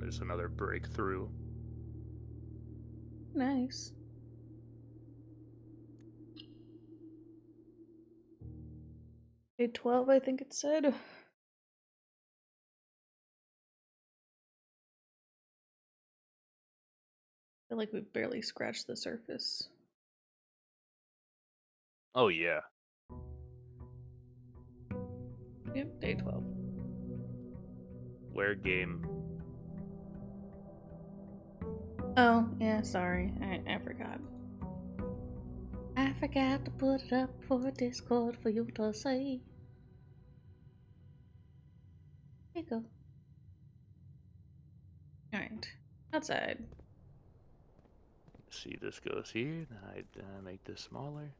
there's another breakthrough. Nice. Day 12, I think it said. I feel like we barely scratched the surface. Oh yeah. Yep, day 12. Where game? Oh, yeah, sorry. I forgot. I forgot to put it up for Discord for you to see. Here you go. Alright. Outside. See, this goes here. Then I make this smaller.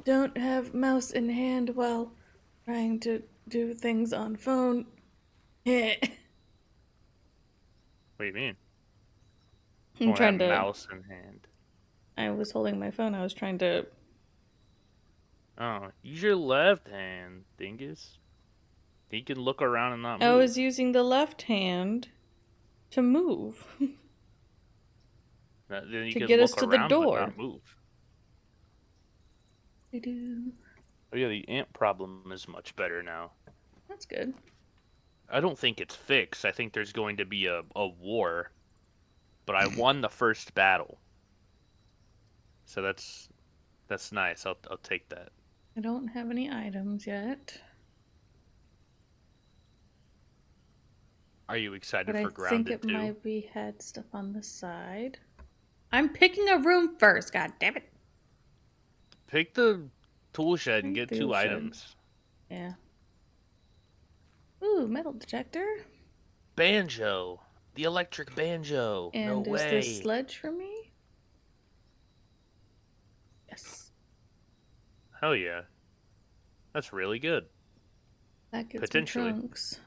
Don't have mouse in hand while trying to do things on phone. What do you mean? I'm Don't have trying to. mouse in hand. I was holding my phone. I was trying to. Oh, use your left hand, dingus. You can look around and not I move. was using the left hand to move. Then you To can get us look to the around but door. not move. Do. Oh yeah, the ant problem is much better now. That's good. I don't think it's fixed. I think there's going to be a war. But I won the first battle. So that's nice. I'll take that. I don't have any items yet. Are you excited But I for think Grounded it 2? might be had stuff on the side. I'm picking a room first, god damn it. Pick the tool shed and get Tool 2 shed. items. Yeah. Ooh, metal detector. Banjo. The electric banjo. No And is this way. sledge for me? Yes. Hell yeah. That's really good. That gets me Potentially. trunks.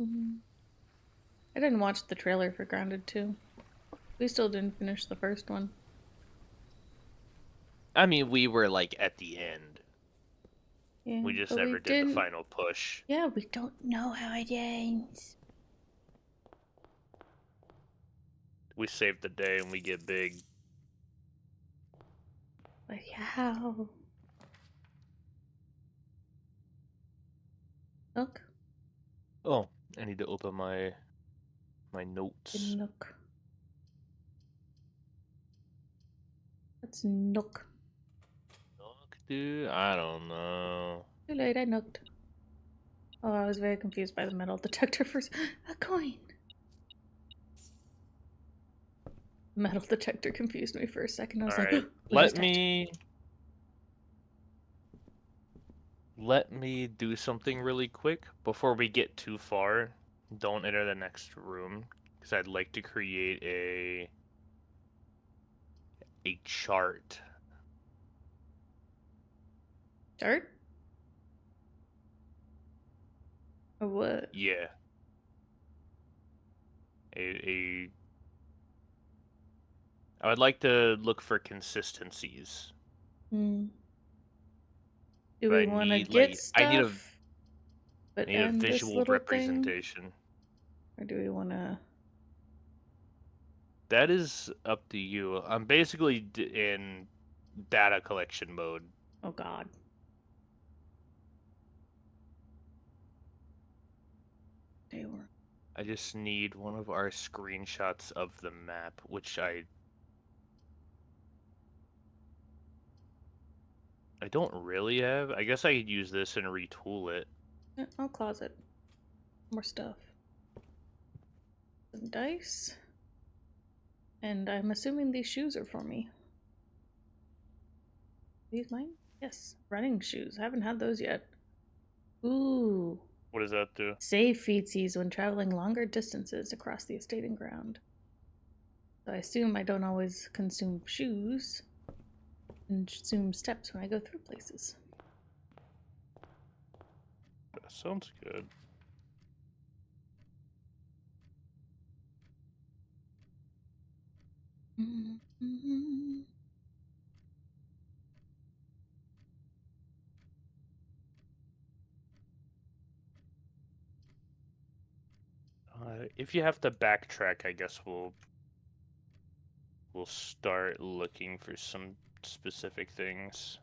I didn't watch the trailer for Grounded 2. We still didn't finish the first one. I mean, we were like at the end. Yeah, We just but never we did the didn't. final push. Yeah, we don't know how it ends. We saved the day and we get big. But how? Look. Oh, I need to open my notes. Nook. That's Nook. Look, dude, I don't know. Too late, I nooked. Oh, I was very confused by the metal detector first. A coin! Metal detector confused me for a second. I was like, Alright, what is that? let me do something really quick before we get too far. Don't enter the next room because I'd like to create a chart. Chart? Or what? Yeah. A I would like to look for consistencies. Hmm. Do But we want to get I need stuff, but a end this visual little thing? representation. Or do we want to... That is up to you. I'm basically in data collection mode. Oh god. They were... I just need one of our screenshots of the map, which I don't really have. I guess I could use this and retool it. Oh, closet. More stuff. Some dice. And I'm assuming these shoes are for me. These mine? Yes. Running shoes. I haven't had those yet. Ooh. What does that do? Save feetsies when traveling longer distances across the estate and ground. So I assume I don't always consume shoes. Consume steps when I go through places. That sounds good. Mm-hmm. If you have to backtrack, I guess we'll start looking for some specific things.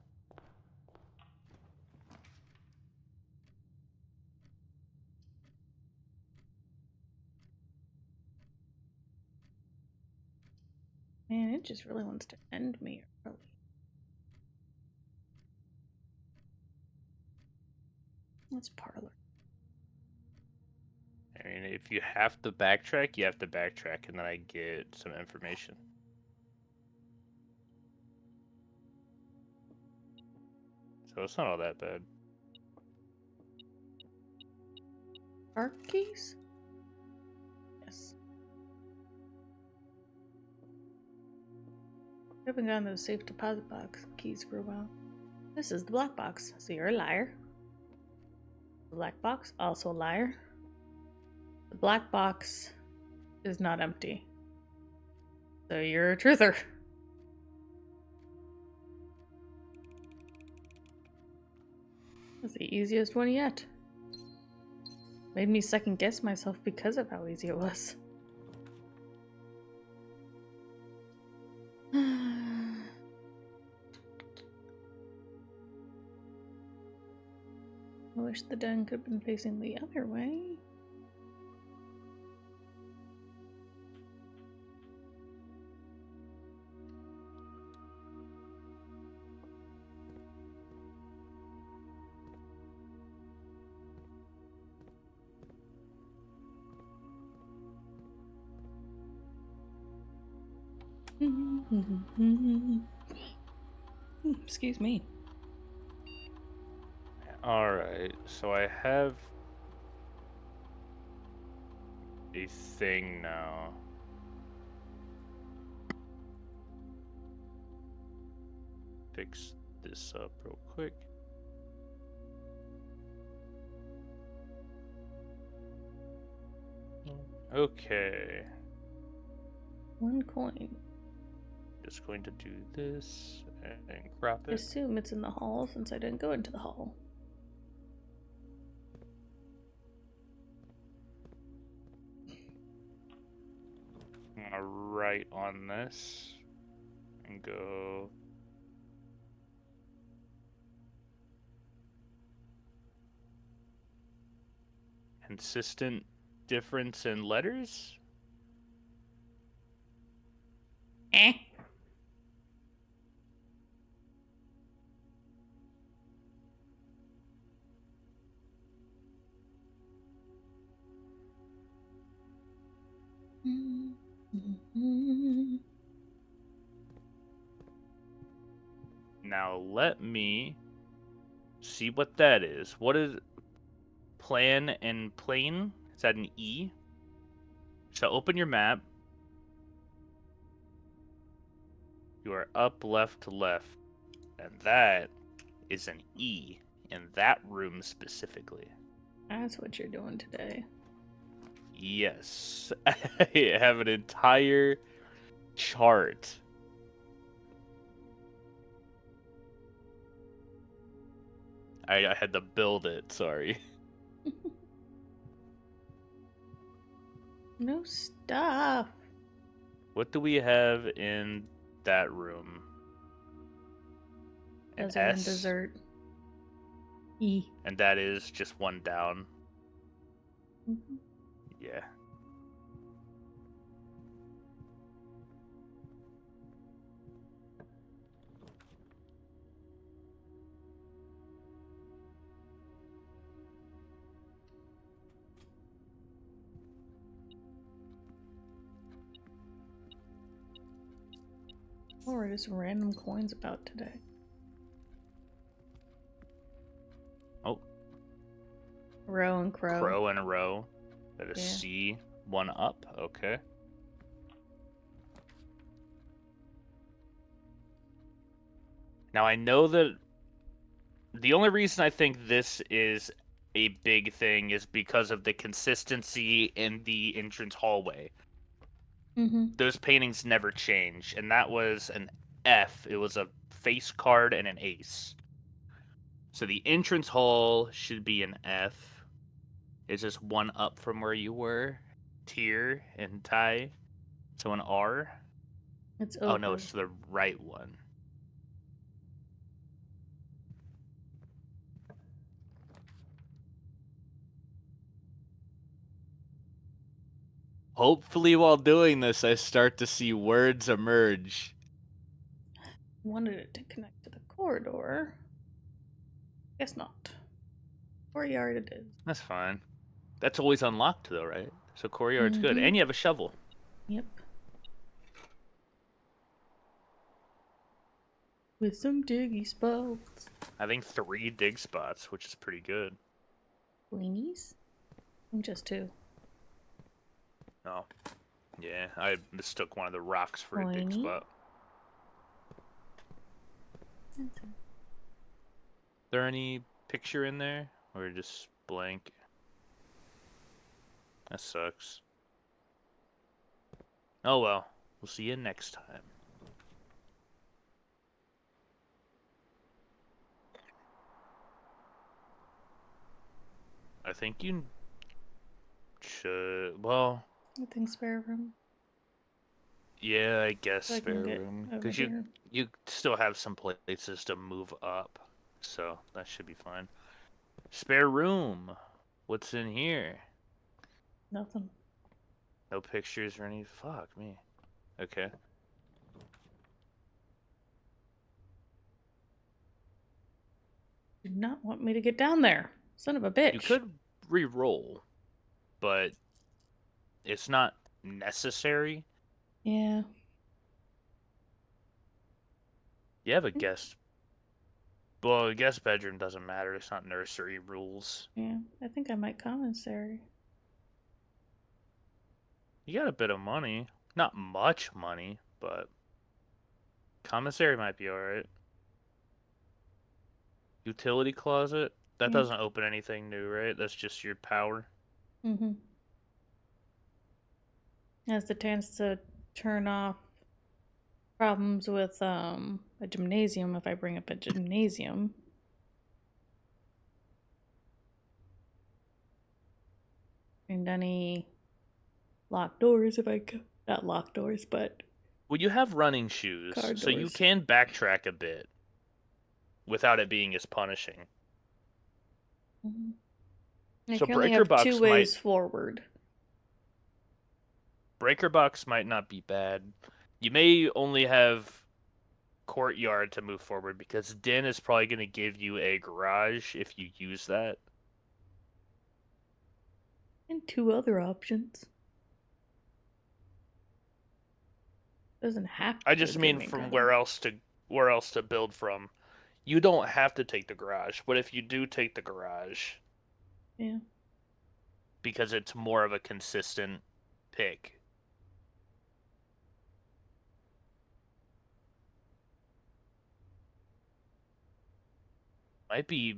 Man, it just really wants to end me early. Let's parlor. I mean, if you have to backtrack, you have to backtrack, and then I get some information. So it's not all that bad. Park keys? Yes. I haven't gotten those safe deposit box keys for a while. This is the black box, so you're a liar. The black box, also a liar. The black box is not empty. So you're a truther. That's the easiest one yet. Made me second guess myself because of how easy it was. I wish the den could have been facing the other way. Excuse me. Alright, so I have a thing now. Fix this up real quick. Okay. 1 coin. Just going to do this and crop I it. assume it's in the hall since I didn't go into the hall. I'm gonna write on this and go consistent difference in letters. Eh? Now let me see what that is. What is plan and plane? Is that an E? So open your map. You are up, left, left. And that is an E in that room specifically. That's what you're doing today. Yes. I have an entire chart. I had to build it, sorry. No stuff. What do we have in that room? An Desert and S? dessert. E. And that is just one down. Mm-hmm. Yeah. Or just random coins about today. Oh. Row and crow. Crow in a row. That is Yeah. C, one up. Okay. Now I know that the only reason I think this is a big thing is because of the consistency in the entrance hallway. Mm-hmm. Those paintings never change, and that was an F. It was a face card and an ace. So the entrance hall should be an F. It's just one up from where you were. Tier and tie. So an R. It's Oh over. no, it's the right one. Hopefully while doing this I start to see words emerge. Wanted it to connect to the corridor. Guess not. Courtyard it is. That's fine. That's always unlocked though, right? So courtyard's good. Mhm. And you have a shovel. Yep. With some diggy spots. I think 3 dig spots, which is pretty good. Weenies? I think just 2. Oh. Yeah, I mistook one of the rocks for a dig Pointy. spot. That's it. Is there any picture in there? Or just blank? That sucks. Oh well. We'll see you next time. I think you should. Well, I think spare room. yeah, I guess So I can spare get room. over Because here. you still have some places to move up. So that should be fine. Spare room. What's in here? Nothing. No pictures or any. Fuck me. Okay. Did not want me to get down there. Son of a bitch. You could re-roll, but it's not necessary. Yeah. You have a guest. Well, a guest bedroom doesn't matter. It's not nursery rules. Yeah. I think I might commissary. You got a bit of money. Not much money, but commissary might be alright. Utility closet? That Yeah. doesn't open anything new, right? That's just your power. Mm-hmm. Has the chance to turn off problems with a gymnasium if I bring up a gymnasium. And any locked doors if I not locked doors, but Well, you have running shoes, card so you doors. can backtrack a bit without it being as punishing. Mm-hmm. I So can only breaker have 2 box ways might forward. breaker box might not be bad. You may only have courtyard to move forward because den is probably going to give you a garage if you use that. And 2 other options. Doesn't have to. I just give mean me a from garage. where else to build from. You don't have to take the garage, but if you do take the garage, Yeah. because it's more of a consistent pick. Might be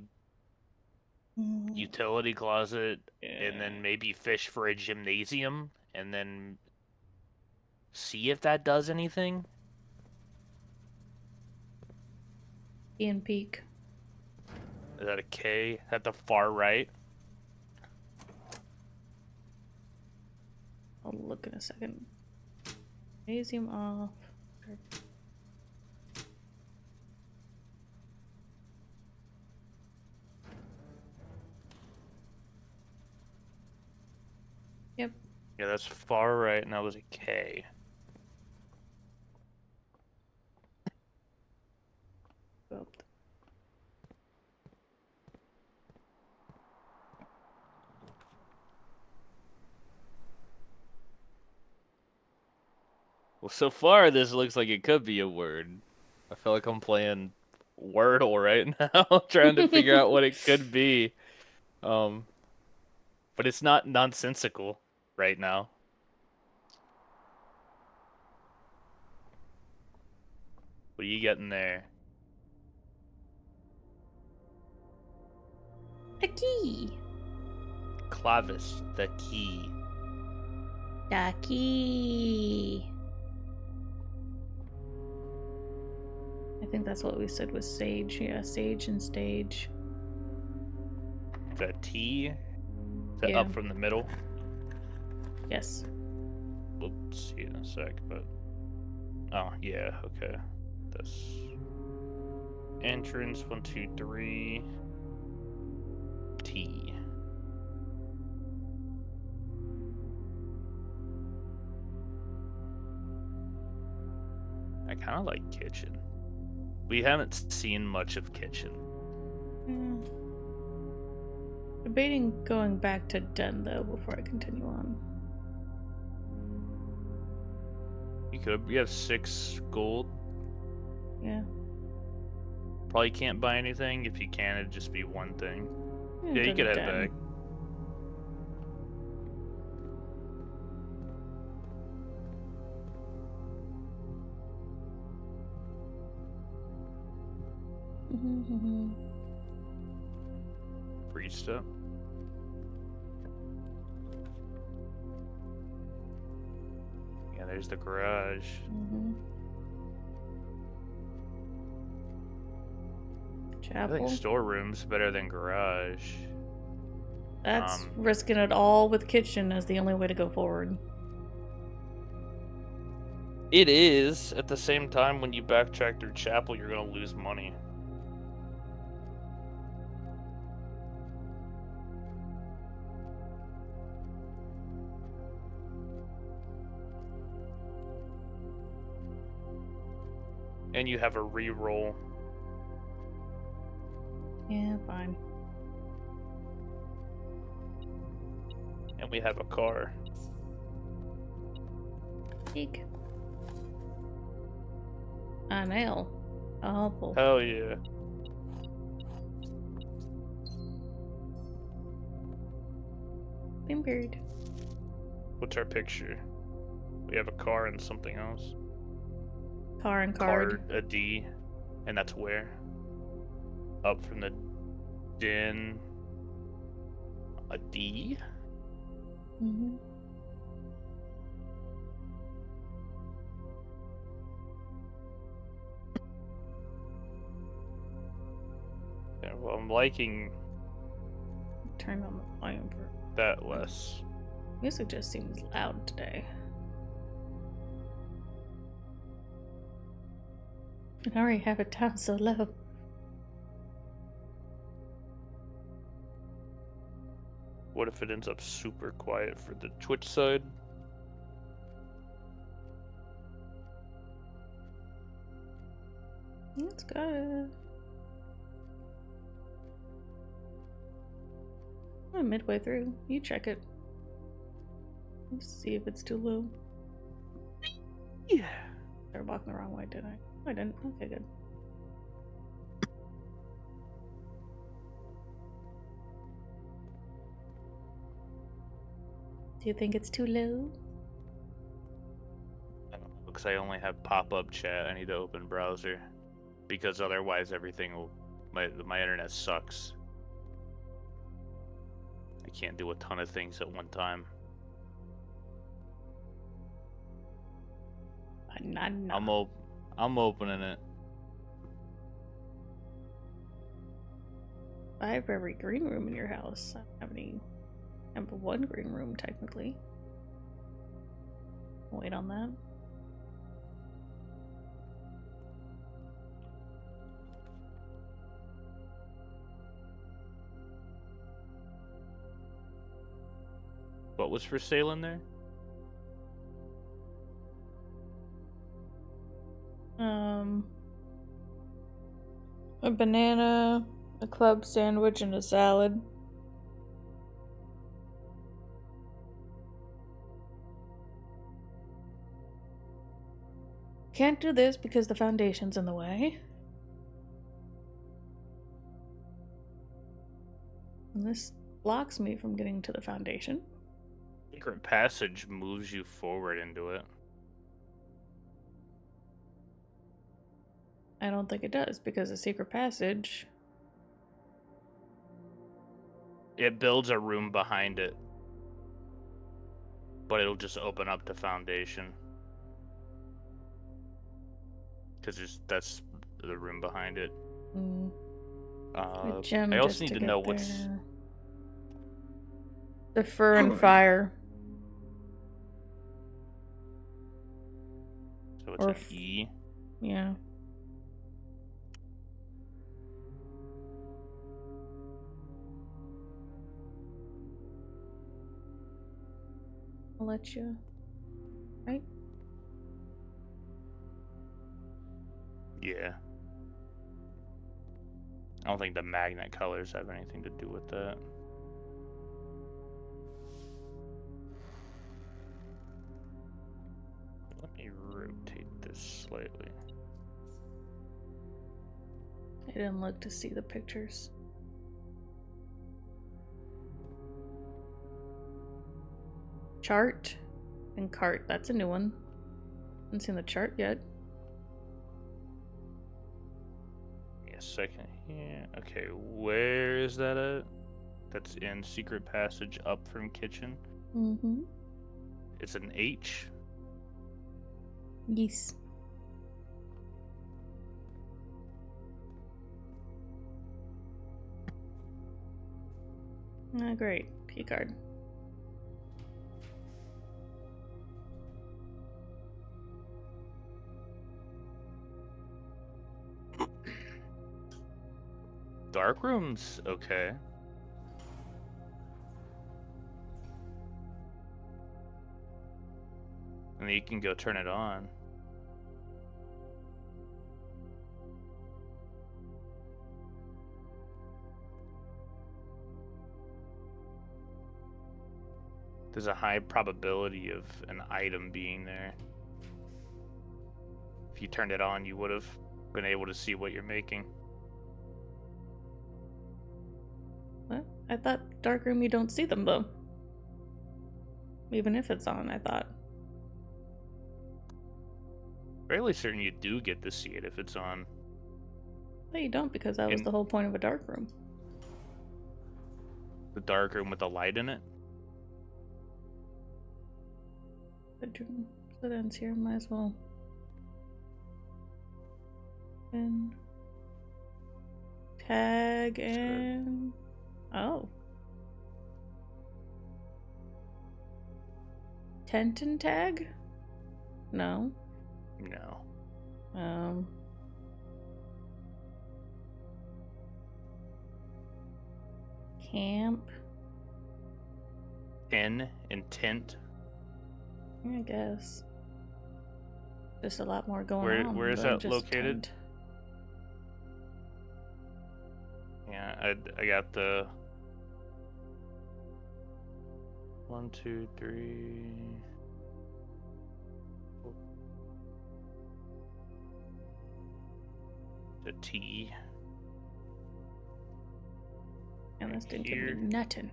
utility closet, and then maybe fish for a gymnasium, and then see if that does anything. Ian Peak. Is that a K at the far right? I'll look in a second. Gymnasium off. Yep. Yeah, that's far right, and that was a K. Well, Well, so far this looks like it could be a word. I feel like I'm playing Wordle right now, trying to figure out what it could be. But it's not nonsensical right now. What are you getting there? a key. Clavis, the key. Ducky. I think that's what we said was sage. Yeah, sage and stage. The T? Is that Yeah. up from the middle? Yes. We'll see in a sec, but... Oh, yeah, okay. This... Entrance, 1, 2, 3... T. I kind of like kitchen. We haven't seen much of kitchen. Yeah. Debating going back to den though before I continue on. You could. You have 6 gold. Yeah. Probably can't buy anything. If you can, it'd just be one thing. Yeah, Go you could to head den. back. Free stuff. Yeah, there's the garage. I Chapel. think storeroom's better than garage. That's risking it all with kitchen as the only way to go forward. It is. At the same time, when you backtrack through chapel, you're gonna lose money. And you have a re-roll. Yeah, fine. And we have a car. Eek. A nail. A hopeful. Hell yeah. Same period. What's our picture? We have a car and something else. Car and card. A D. And that's where? Up from the den. A D? Mm-hmm. Yeah, well, I'm liking Turn on the volume for that less. music. Just seems loud today. And I already have it down so low. What if it ends up super quiet for the Twitch side? It's good. I'm midway through. You check it. Let's see if it's too low. Yeah. They're walking the wrong way, did I? I didn't. Okay, good. Do you think it's too low? I don't know, because I only have pop-up chat. I need to open browser. Because otherwise everything will... My internet sucks. I can't do a ton of things at one time. Banana. I'm opening it. I have every green room in your house. I don't have any. I have one green room technically. Wait on that. What was for sale in there? A banana, a club sandwich, and a salad. Can't do this because the foundation's in the way. And this blocks me from getting to the foundation. Secret passage moves you forward into it. I don't think it does because the secret passage. It builds a room behind it. but it'll just open up to foundation. Because that's the room behind it. A gem I also just need to get know what's... there. The fur and fire. So it's Or an E. Yeah. I'll let you. Right? Yeah. I don't think the magnet colors have anything to do with that. Let me rotate this slightly. I didn't look to see the pictures. Chart and cart. That's a new one. Haven't seen the chart yet. A second here. Okay, where is that at? That's in secret passage up from kitchen. Mm-hmm. It's an H. Yes. Ah, great. P card. Dark room's okay. And then you can go turn it on. There's a high probability of an item being there. If you turned it on, you would have been able to see what you're making. What? I thought dark room you don't see them though. Even if it's on, I thought. Fairly certain you do get to see it if it's on. No, you don't, because that was the whole point of a dark room. The dark room with the light in it? Bedroom. So that ends here. Might as well. And tag and oh. Tent and tag? No. No. Camp. Tin and tint. I guess. Just a lot more going on. Where is than that just located? tent. Yeah, I got the 1, 2, 3. The T. And this didn't give Here. me nothing.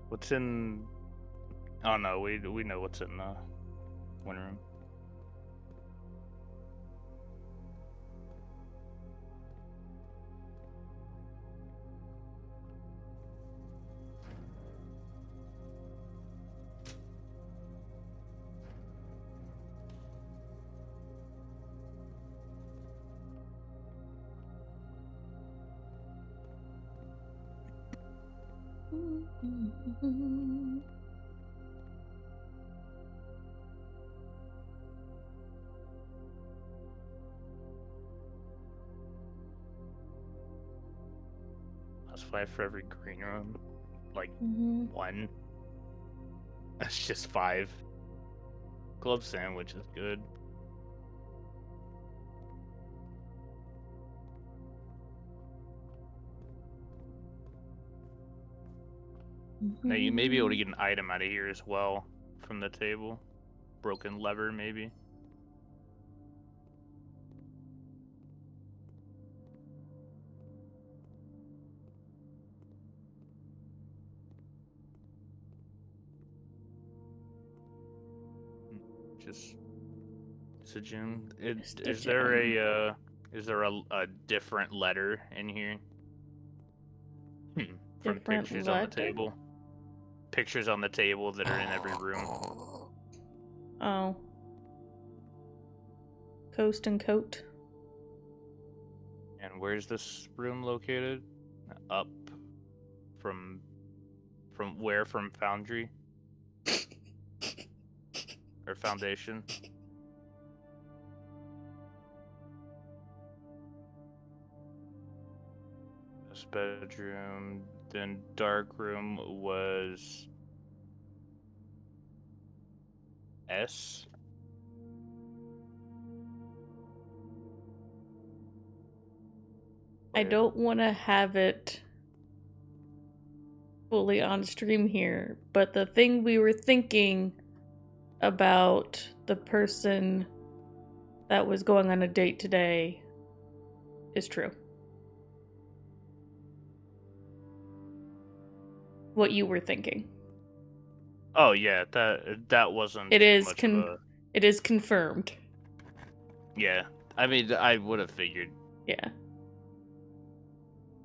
What's in... Oh no, we know what's in the one room. That's 5 for every green room. Like 1. That's just 5. Club sandwich is good. Now you may be able to get an item out of here as well from the table. Broken lever, maybe. It's a gym. Just a Is there gym. a different letter in here? From Different pictures on the letter? table. Pictures on the table that are in every room. Oh. Coast and coat. And where's this room located? Up from where? From Foundry or Foundation? This bedroom, then dark room was S. I don't want to have it fully on stream here, but the thing we were thinking about the person that was going on a date today is true. What you were thinking. Oh yeah, that wasn't It is much of a. it is confirmed. Yeah, I mean, I would have figured. Yeah.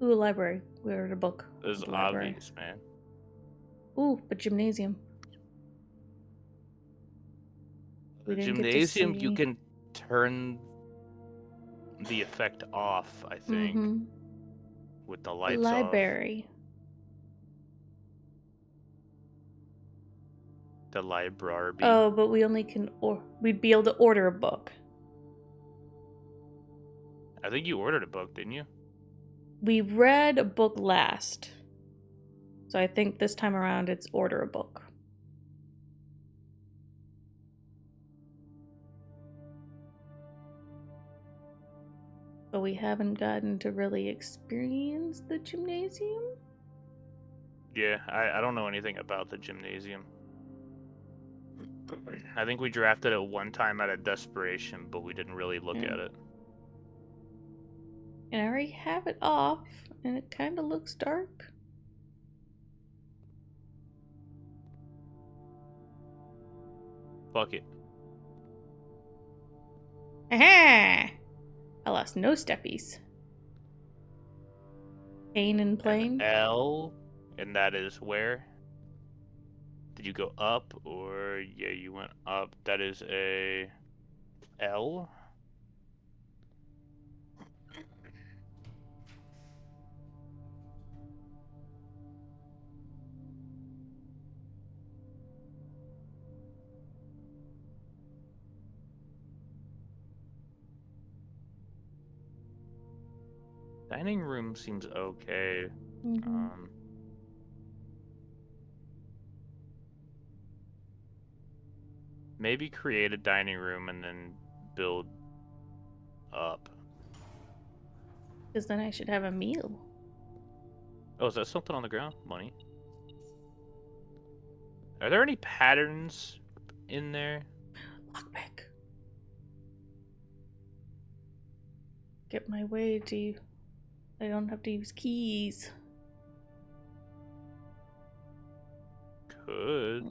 Ooh, a library. We ordered a book. It was at the library. obvious, man. Ooh, a gymnasium. We The didn't get to gymnasium, you see- can turn the effect off, I think, with the The lights library. off. The library. Oh, but we only can we'd be able to order a book. I think you ordered a book, didn't you? We read a book last. So I think this time around it's order a book. But we haven't gotten to really experience the gymnasium. Yeah, I don't know anything about the gymnasium. I think we drafted it one time out of desperation, but we didn't really look at it. And I already have it off, and it kind of looks dark. Fuck it. Aha! I lost no steppies. Pain and plane. An L, and that is where? Did you go up, or yeah, you went up? That is a L. Dining room seems okay. Maybe create a dining room and then build up. Because then I should have a meal. Oh, is that something on the ground? Money. Are there any patterns in there? Lockpick. Get my way to. I don't have to use keys. Could.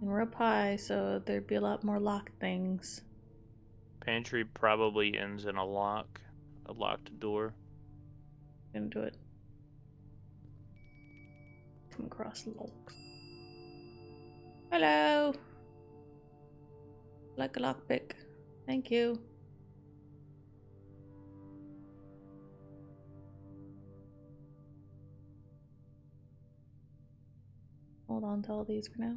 And we're up high, so there'd be a lot more locked things. Pantry probably ends in a locked door. Gonna do it. Come across lock. Hello. Like a lockpick. Thank you. Hold on to all these for now.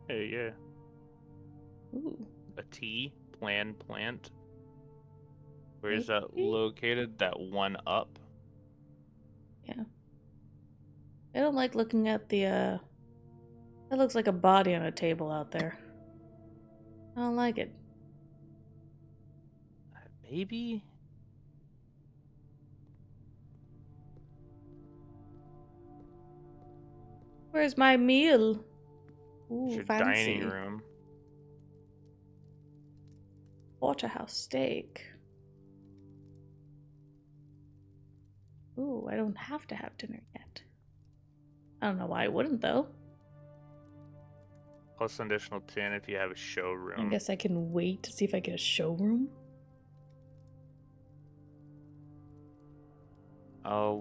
Hey, yeah. Ooh. A T, plant. Where is that located? That one up? Yeah. I don't like looking at the, that looks like a body on a table out there. I don't like it. Maybe? Where's my meal? Ooh, Your fancy. dining room. Porterhouse steak. Ooh, I don't have to have dinner yet. I don't know why I wouldn't, though. Plus an additional 10 if you have a showroom. I guess I can wait to see if I get a showroom.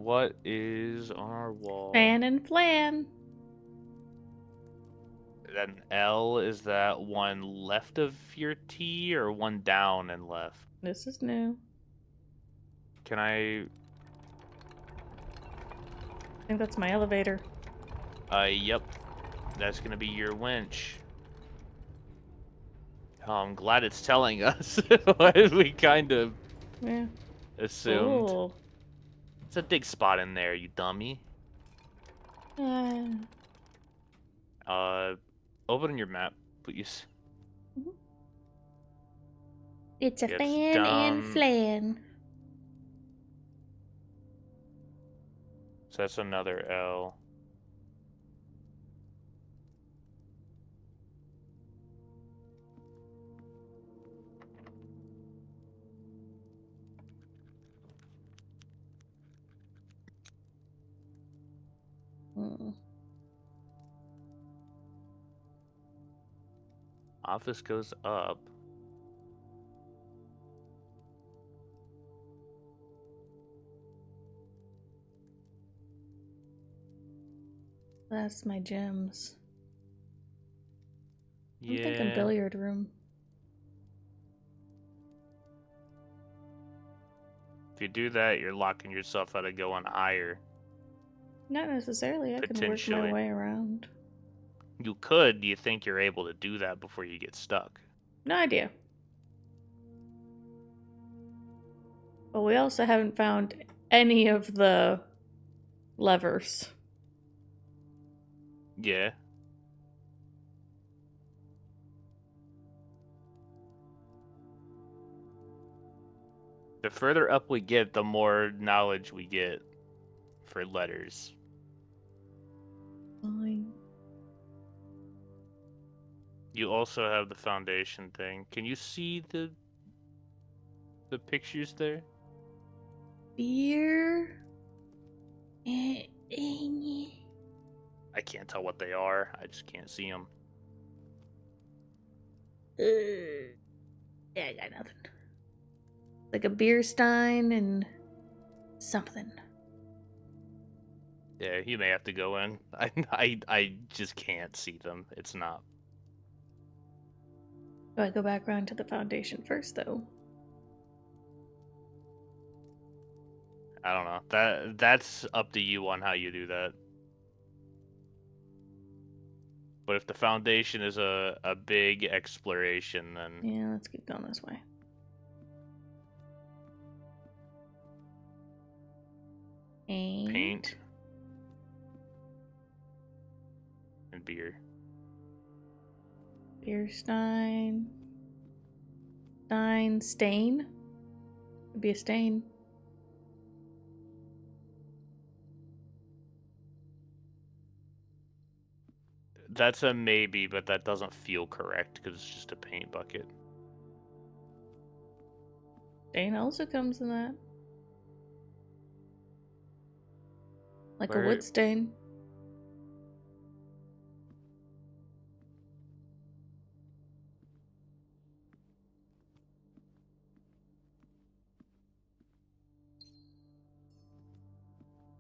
What is on our wall? Fan and flan. Then L, is that one left of your T or one down and left? This is new. Can I... I think that's my elevator. Yep. That's gonna be your winch. Oh, I'm glad it's telling us what we kind of Yeah. assumed. Ooh. It's a big spot in there, you dummy. Open your map, please. It's a It's fan and down- flan. So that's another L. Mm. Office goes up. That's my gems. I'm Yeah. thinking billiard room. If you do that, you're locking yourself out of going higher. Not necessarily. I can work my Potentially. way around. You could. Do you think you're able to do that before you get stuck? No idea. But we also haven't found any of the levers. Yeah. The further up we get, the more knowledge we get for letters. Fine. You also have the foundation thing. Can you see the pictures there? Beer. I can't tell what they are. I just can't see them. Yeah, I got nothing. Like a beer stein and something. Yeah, you may have to go in. I just can't see them. It's not. Do I go back around to the foundation first, though? I don't know. That's up to you on how you do that. But if the foundation is a big exploration, then Yeah, let's keep going this way. paint and beer. Beer stein. Stain. Could be a stain. That's a maybe, but that doesn't feel correct because it's just a paint bucket. Stain also comes in that. Like Where- a wood stain.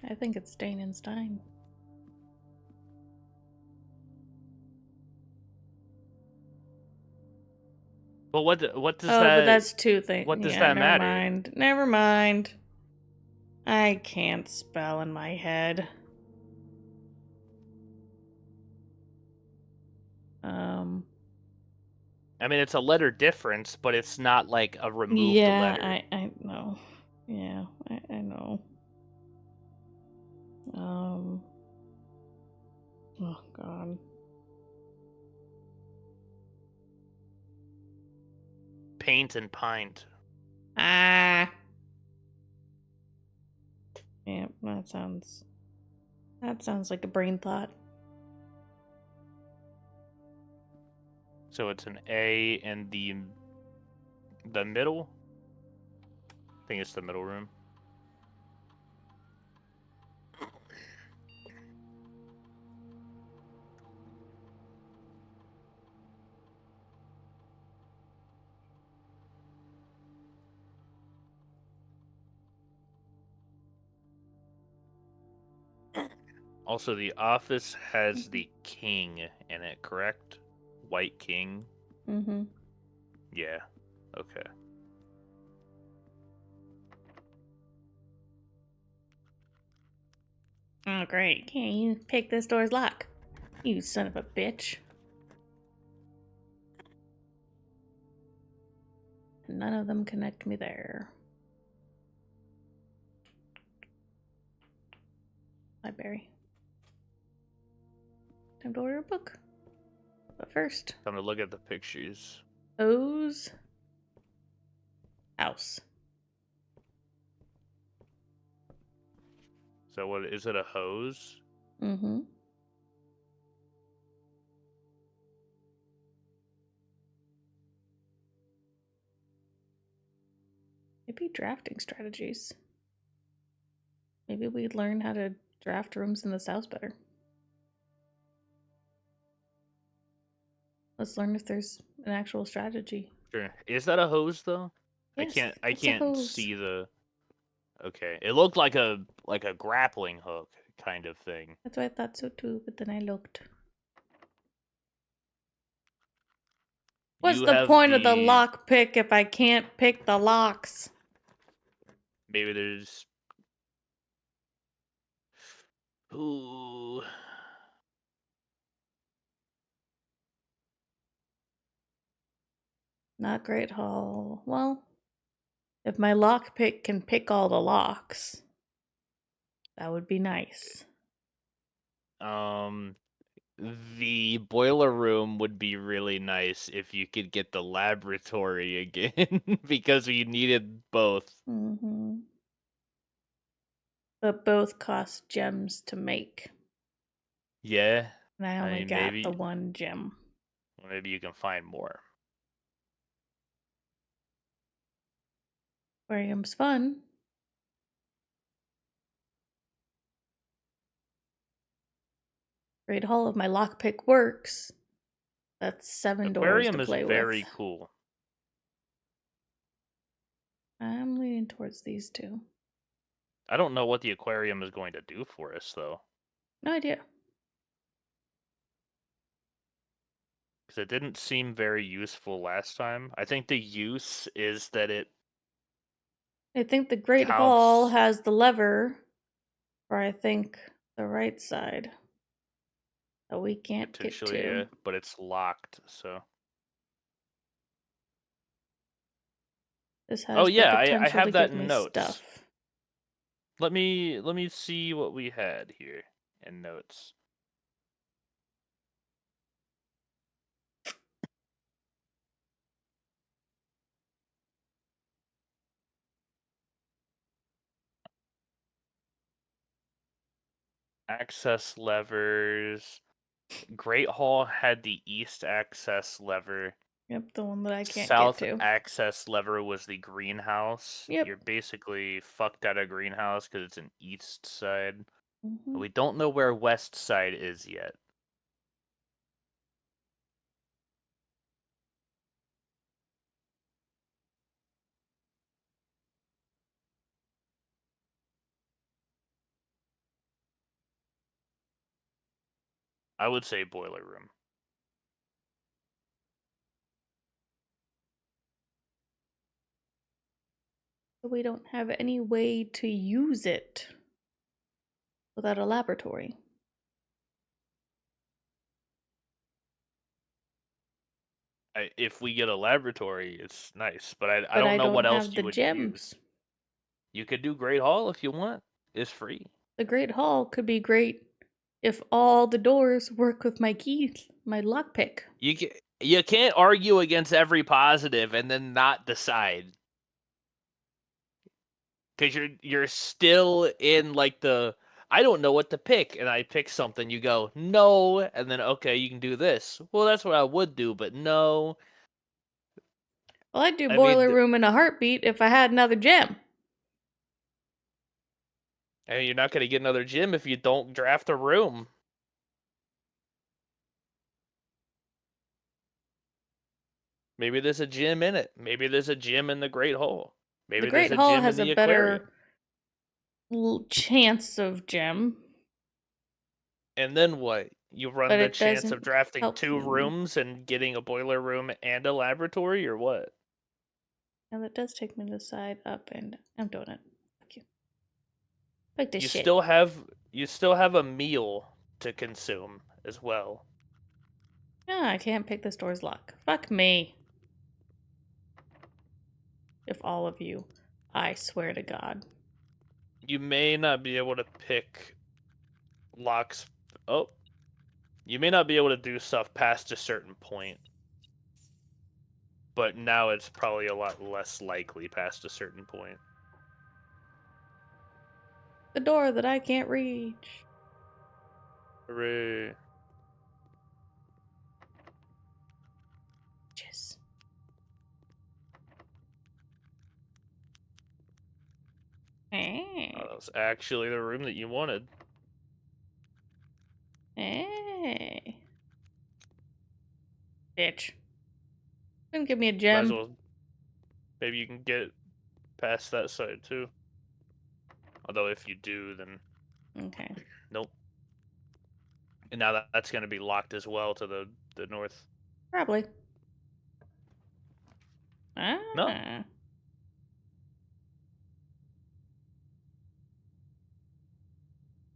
I think it's stain and stein. Well, what does Oh, that? but that's two things. what does Yeah, that never matter? mind. Never mind. I can't spell in my head. I mean, it's a letter difference, but it's not like a remove the Yeah, letter. I know. Yeah, I know. Oh god. Paint and pint. Ah. Yeah, that sounds like a brain thought. So it's an A, and The middle? I think it's the middle room. Also, the office has the king in it, correct? White king? Mm-hmm. Yeah. Okay. Oh, great. Can't you pick this door's lock? You son of a bitch. None of them connect me there. Library. Time to order a book. But first, Time to look at the pictures. O's house. So what is it, a hose? Mm-hmm. Maybe drafting strategies. Maybe we'd learn how to draft rooms in this house better. Let's learn if there's an actual strategy. Sure. Is that a hose though? Yes, I it's a can't hose. see the. Okay. It looked like a grappling hook kind of thing. That's why I thought so too, but then I looked. What's You the have point of the the lock pick if I can't pick the locks? maybe there's ooh. Not Great Hall. Well, if my lock pick can pick all the locks, that would be nice. The boiler room would be really nice if you could get the laboratory again because we needed both. Mm-hmm. But both cost gems to make. Yeah. And I I only mean, got the one gem. maybe you can find more. Aquarium's fun. Great Hall of my lockpick works. That's 7 doors to Aquarium is play very with. cool. I'm leaning towards these two. I don't know what the aquarium is going to do for us though, No idea. because it didn't seem very useful last time. I think the use is that it I think the Great Hall counts has the lever, or I think the right side that we can't get potentially, to. but it's locked. So. This Oh has the yeah, I potential to have that give in me notes. stuff. Let me see what we had here in notes. Access levers. Great Hall had the east access lever. Yep, the one that I can't get South to. access lever was the greenhouse. Yep. You're basically fucked at a greenhouse because it's an east side. Mm-hmm. We don't know where west side is yet. I would say boiler room. But we don't have any way to use it without a laboratory. If we get a laboratory, it's nice, but I But don't I know what don't else have you the would gems. use. You could do Great Hall if you want. It's free. The Great Hall could be great if all the doors work with my key, my lockpick. You can't argue against every positive and then not decide. Cuz you're still in like the I don't know what to pick and I pick something, you go, "No," and then okay, you can do this. Well, that's what I would do, but no. Well, I'd do I mean, boiler room in a heartbeat if I had another gem. you're not gonna get another gym if you don't draft a room. Maybe there's a gym in it. Maybe there's a gym in the Great Hall. The Maybe there's Great a Hall gym in has a the aquarium. better chance of gem, And then what? You run but the it chance of doesn't drafting help 2 me. rooms and getting a boiler room and a laboratory, or what? And that does take me to the side, up, and I'm doing it. Fuck you. Fuck this You shit. still have a meal to consume as well. Ah, I can't pick this door's lock. Fuck me. If all of you, I swear to God. You may not be able to pick locks. Oh, you may not be able to do stuff past a certain point. But now it's probably a lot less likely past a certain point. The door that I can't reach. Hooray. Yes. Oh, that was actually the room that you wanted. Hey. Bitch. Couldn't give me a Might gem. as well. Maybe you can get past that side too. Although if you do, then Okay. nope. And now that's going to be locked as well to the north. Probably. No, Ah.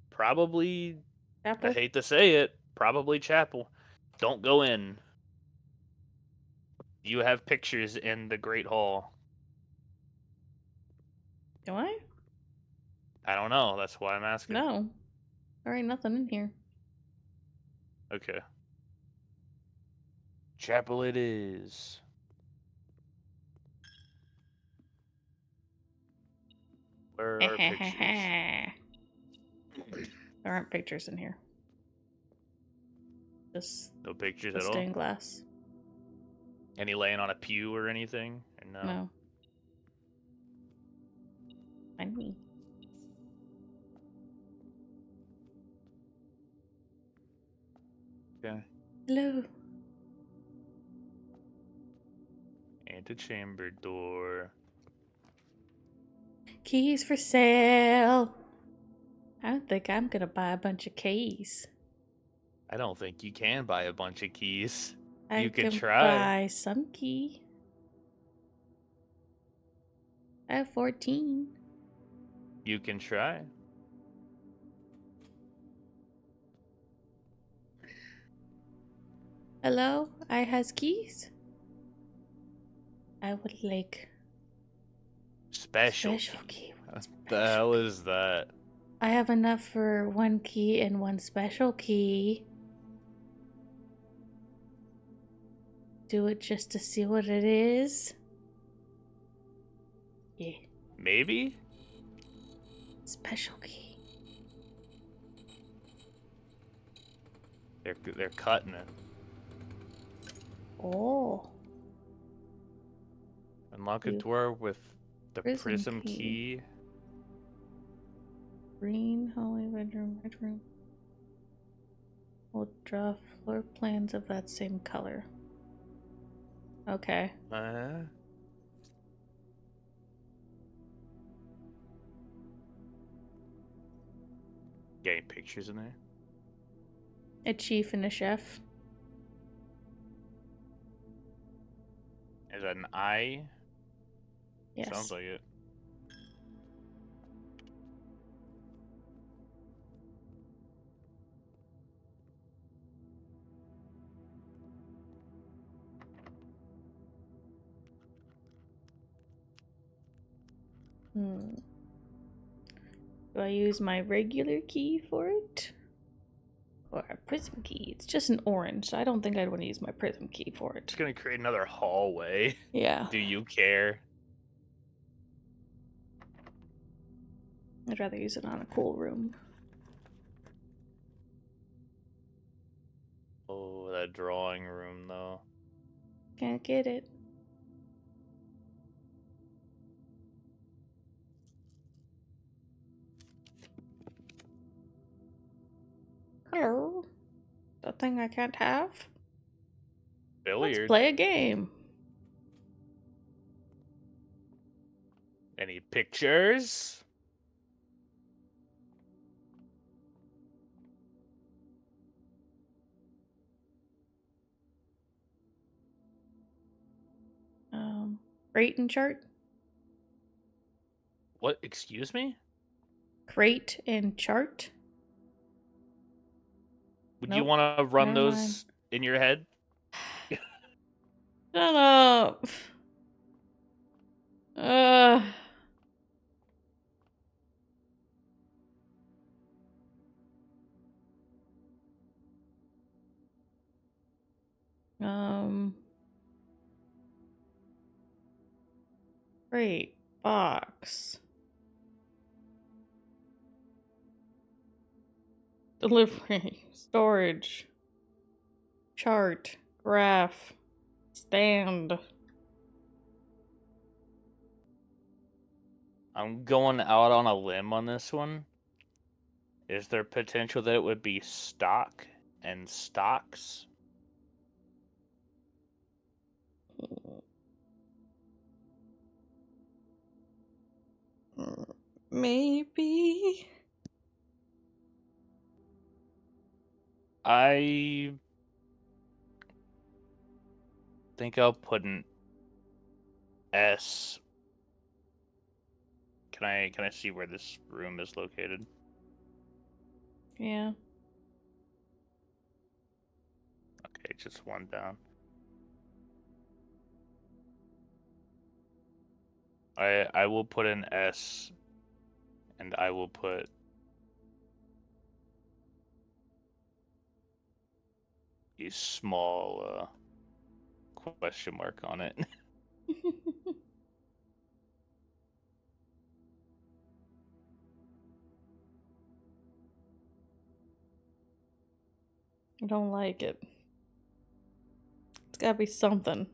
probably. I Apple. hate to say it. Probably chapel. Don't go in. You have pictures in the Great Hall. Do I? I don't know. That's why I'm asking. No. There ain't nothing in here. Okay. Chapel it is. Where are pictures? There aren't pictures in here. Just No pictures the at all? stained glass. Any laying on a pew or anything? Or no? No. Find me. Okay. Hello. Antechamber door. Keys for sale. I don't think I'm gonna buy a bunch of keys. I don't think you can buy a bunch of keys. I You could can try. buy some key. I have 14. You can try. Hello? I has keys? I would like Special, special key. key. What the hell is that? I have enough for one key and one special key. Do it just to see what it is. Yeah. Maybe? Special key. They're cutting it. Oh. Unlock a You- door with the Prism prism key. key. Green, hallway, bedroom, red room. We'll draw floor plans of that same color. Okay. Got any pictures in there? A chief and a chef. Is that an eye? Yes. Sounds like it. Hmm. Do I use my regular key for it? Or a prism key? It's just an orange, so I don't think I'd want to use my prism key for it. It's gonna create another hallway. Yeah. Do you care? I'd rather use it on a cool room. Oh, that drawing room though. Can't get it. Hello. That thing I can't have? Let's Billiard. play a game. Any pictures? Crate and chart? What? Excuse me? Crate and chart? Would you Nope. want to run Never those mind. in your head? Shut up. Uh. Um. Crate. Box. Delivery. Storage. Chart. Graph. Stand. I'm going out on a limb on this one. Is there potential that it would be stock and stocks? Maybe. I think I'll put an S. Can I see where this room is located? Yeah. Okay, just one down. I will put an S, and I will put a small question mark on it. I don't like it. It's gotta be something.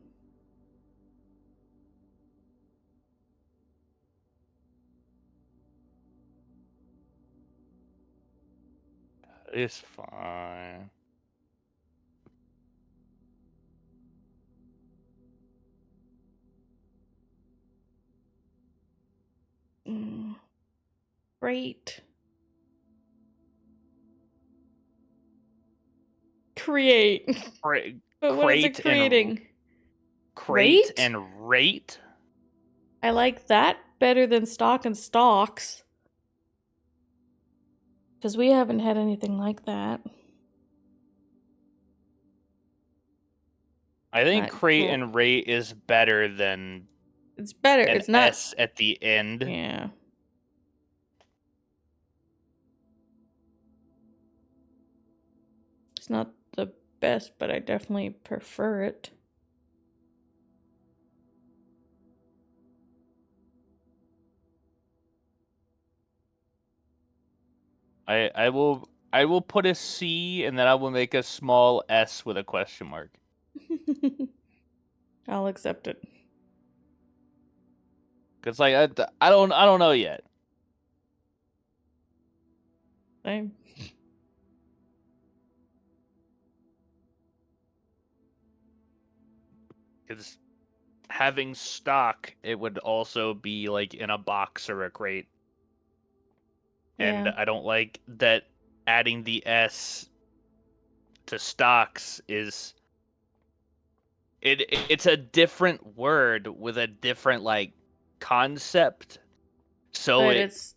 It's fine. Great. Create. But what is it Crate and creating? crate Rate? and rate. I like that better than stock and stocks. Because we haven't had anything like that. I think Not crate cool. and rate is better than It's better. an It's not. S at the end. Yeah. It's not the best, but I definitely prefer it. I will put a C and then I will make a small S with a question mark. I'll accept it. Cause like I don't know yet. Same. Cause having stock, it would also be like in a box or a crate. And Yeah. I don't like that adding the S to stocks is it's a different word with a different like concept. So But it's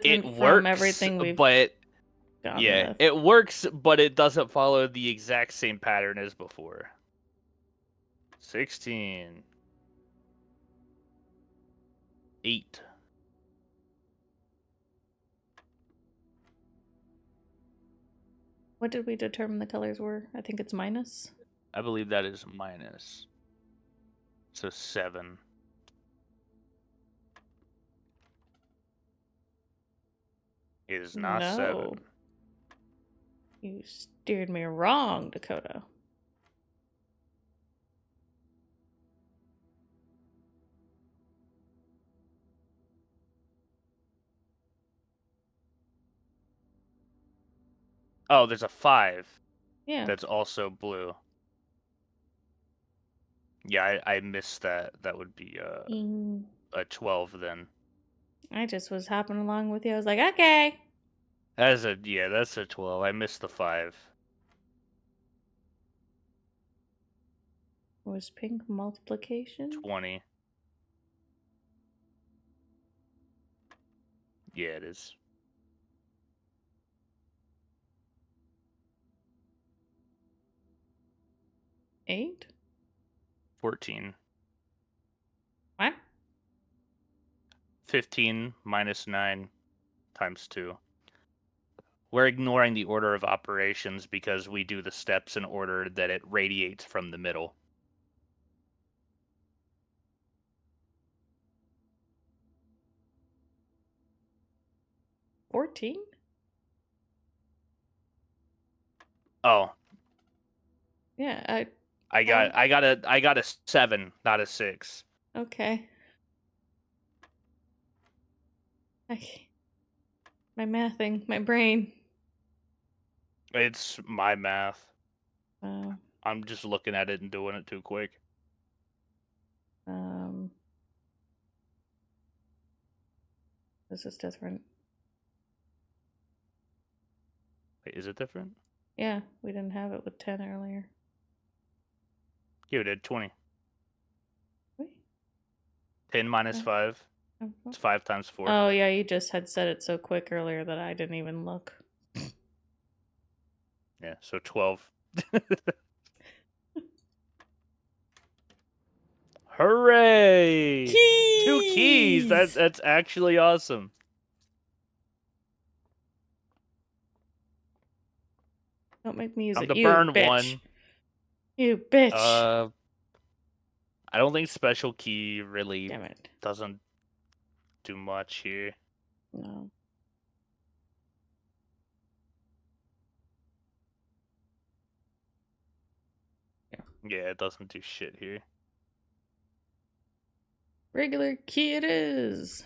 it different from works, everything we've but gone yeah, with. it works, but it doesn't follow the exact same pattern as before. 16. 8. What did we determine the colors were? I think it's minus. I believe that is minus. So 7. It is not No. 7. You steered me wrong, Dakota. Oh, there's a 5 Yeah. that's also blue. Yeah, I missed that. That would be a 12 then. I just was hopping along with you. I was like, okay. That's a 12. I missed the 5. Was pink multiplication? 20. Yeah, it is. Eight? 14. What? 15 minus 9 times 2. We're ignoring the order of operations because we do the steps in order that it radiates from the middle. $14? Oh, Yeah, I got a 7, not a 6. okay. My mathing, my brain. It's my math. Uh, I'm just looking at it and doing it too quick. This is different. Wait, is it different? Yeah, we didn't have it with 10 earlier. Yeah, we did 20. Wait. 10 minus 5. It's 5 times 4. Oh, yeah, you just had said it so quick earlier that I didn't even look. Yeah, so 12. Hooray! Keys! 2 keys! That's actually awesome. Don't make me use I'm it. to You burn bitch. 1. You bitch. I don't think special key really Damn it. doesn't do much here. No. Yeah, it doesn't do shit here. Regular key it is.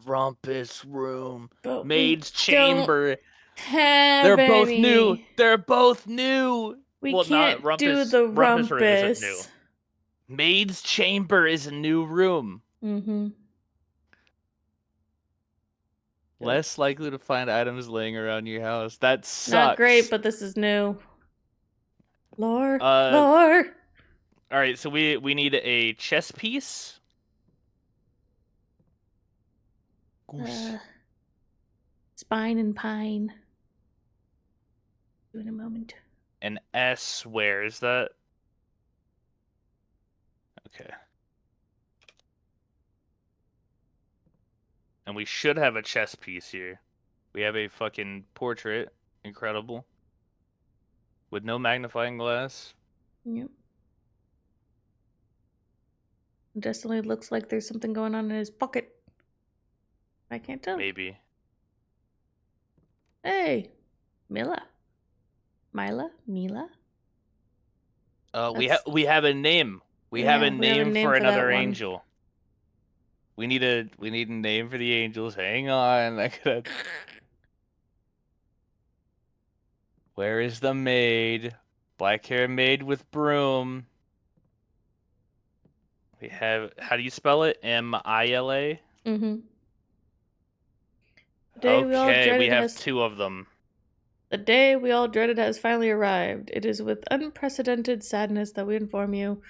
Rumpus room. But Maid's we don't chamber. have They're both any. new. They're both new. We well, can't not Rumpus. do the Rumpus room isn't new. rumpus. Maid's chamber is a new room. Mm-hmm. Less likely to find items laying around your house. That sucks. Not great, but this is new. Lore. All right, so we need a chess piece. Goose. Spine and pine. In a moment. An S, where is that? Okay. And we should have a chess piece here. We have a fucking portrait. Incredible. With no magnifying glass. Yep. Definitely looks like there's something going on in his pocket. I can't tell. Maybe. Hey, Mila. Mila? We have a name. We Yeah, have a we have a name name for for another that one. angel. We need a name for the angels. Hang on. I gotta... Where is the maid? Black hair maid with broom. We have, how do you spell it? Mila? Mm-hmm. Okay, we have 2 of them. The day we all dreaded has finally arrived. It is with unprecedented sadness that we inform you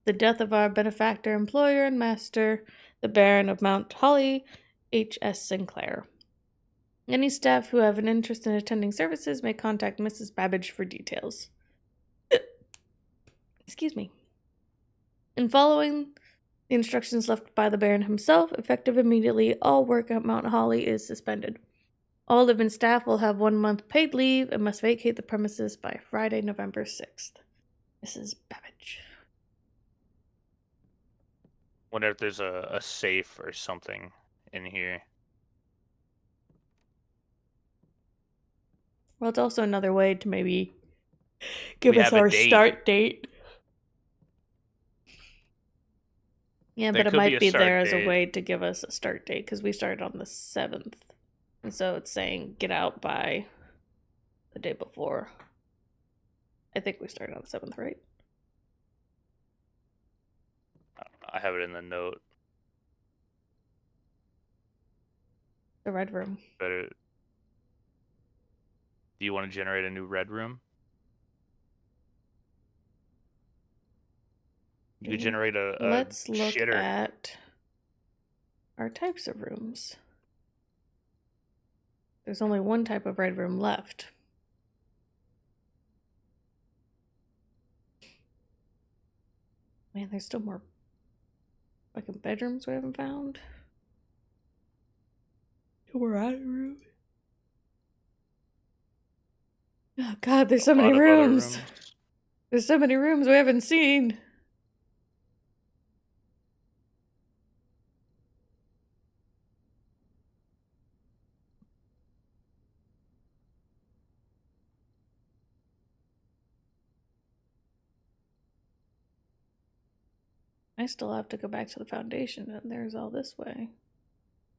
the death of our benefactor, employer, and master, the Baron of Mount Holly, H.S. Sinclair. Any staff who have an interest in attending services may contact Mrs. Babbage for details. Excuse me. In following the instructions left by the Baron himself, effective immediately, all work at Mount Holly is suspended. All living staff will have 1 month paid leave and must vacate the premises by Friday, November 6th. Mrs. Babbage. Wonder if there's a safe or something in here. Well, it's also another way to maybe give us our start date. Yeah, There but it could be might a be there start as a date. way to give us a start date because we started on the 7th. And so it's saying get out by the day before. I think we started on the 7th, right? I have it in the note. The red room. Better. Do you want to generate a new red room? You could generate a Let's look shitter. at our types of rooms. There's only one type of red room left. Man, there's still more fucking bedrooms we haven't found. We're out of room. Oh god, there's so A many lot of other rooms. There's so many rooms we haven't seen. I still have to go back to the foundation, and there's all this way.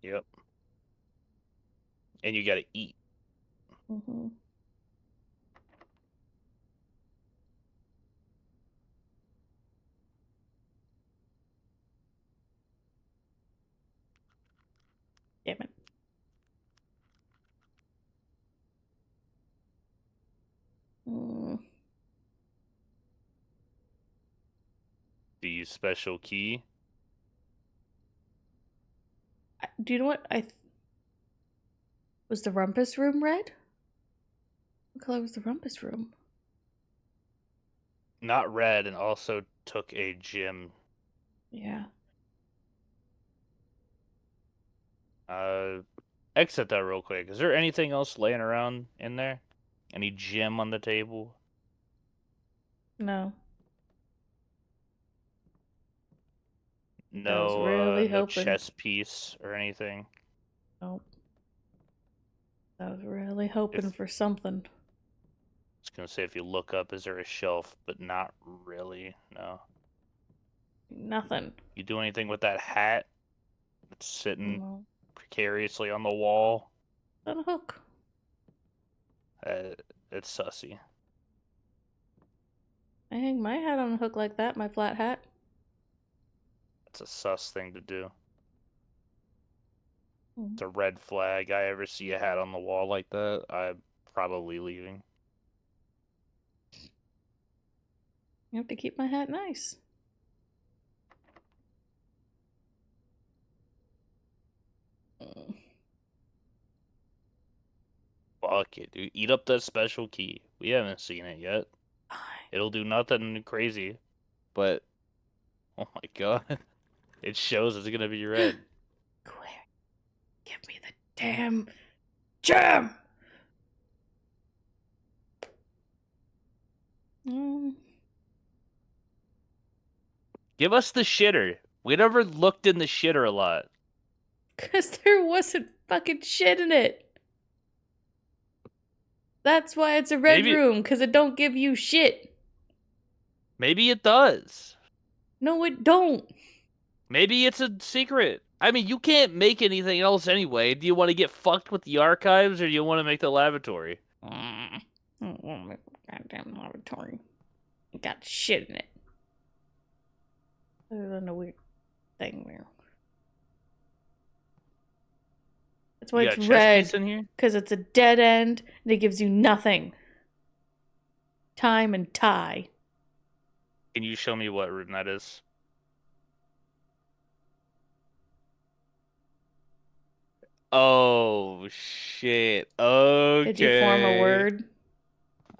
Yep. And you gotta eat. Mm-hmm. Damn it. Mm. Do you special key? Do you know what was the rumpus room red? What color was the rumpus room? Not red, and also took a gym. Yeah. Exit that real quick. Is there anything else laying around in there? Any gem on the table? No. I was No, really no hoping. chess piece or anything. Nope. I was really hoping for something. I was gonna say, if you look up, is there a shelf? But not really. No. Nothing. You do anything with that hat? It's sitting No. precariously on the wall. On a hook. It's sussy. I hang my hat on a hook like that, my flat hat. It's a sus thing to do. Mm. It's a red flag. I ever see a hat on the wall like that, I'm probably leaving. You have to keep my hat nice. Fuck it, dude. Eat up that special key. We haven't seen it yet. Fine. It'll do nothing crazy, but oh my god, it shows it's gonna be red. Quick. Give me the damn gem! Give us the shitter. We never looked in the shitter a lot. Because there wasn't fucking shit in it. That's why it's a red room, because it don't give you shit. Maybe it does. No, it don't. Maybe it's a secret. I mean, you can't make anything else anyway. Do you want to get fucked with the archives, or do you want to make the lavatory? I don't want to make a goddamn lavatory. It got shit in it. Other than a weird thing there. That's why it's red. Because it's a dead end and it gives you nothing. Time and tie. Can you show me what room that is? Oh, shit. Okay. Did you form a word?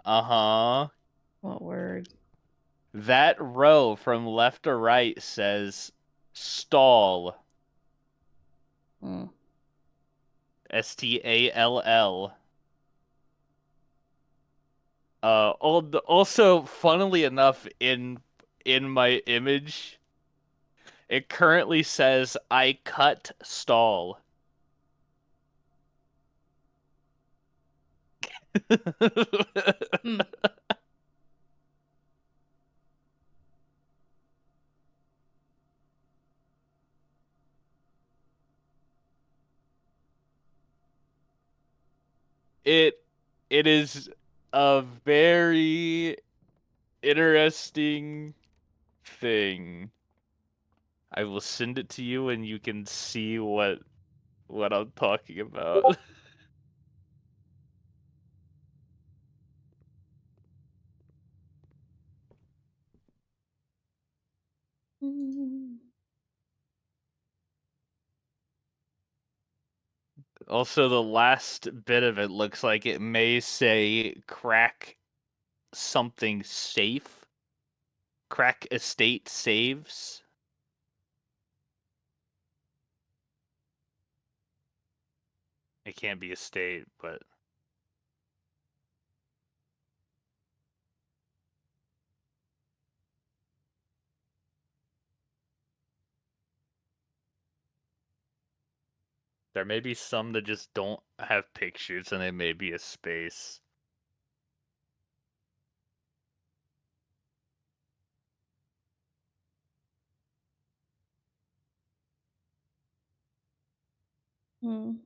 Uh-huh. What word? That row from left to right says stall. S-T-A-L-L. Also, funnily enough, in my image, it currently says I cut stall. It it is a very interesting thing. I will send it to you and you can see what I'm talking about. Mm. Also, the last bit of it looks like it may say crack something safe. Crack estate saves. It can't be estate, but there may be some that just don't have pictures and it may be a space. Mm.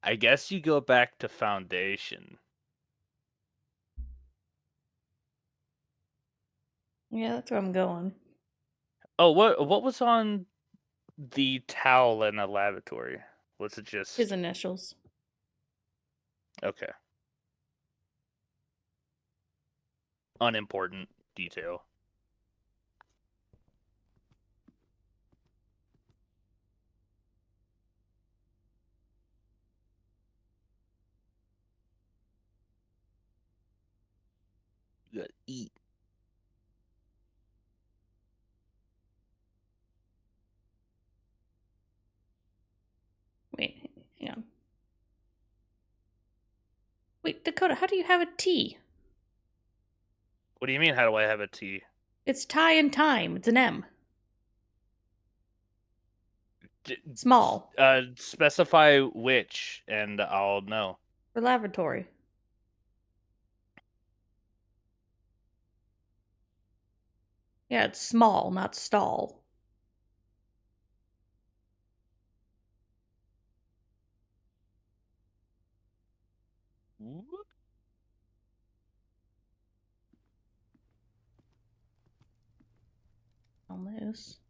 I guess you go back to foundation. Yeah, that's where I'm going. Oh, what was on the towel in the lavatory? Was it just His initials. okay? Unimportant detail. You gotta eat. Wait, hang on. Wait, Dakota, how do you have a T? What do you mean? How do I have a T? It's tie and time. It's an M. D- Small. Specify which, and I'll know. For lavatory. Yeah, it's small, not stall. Almost.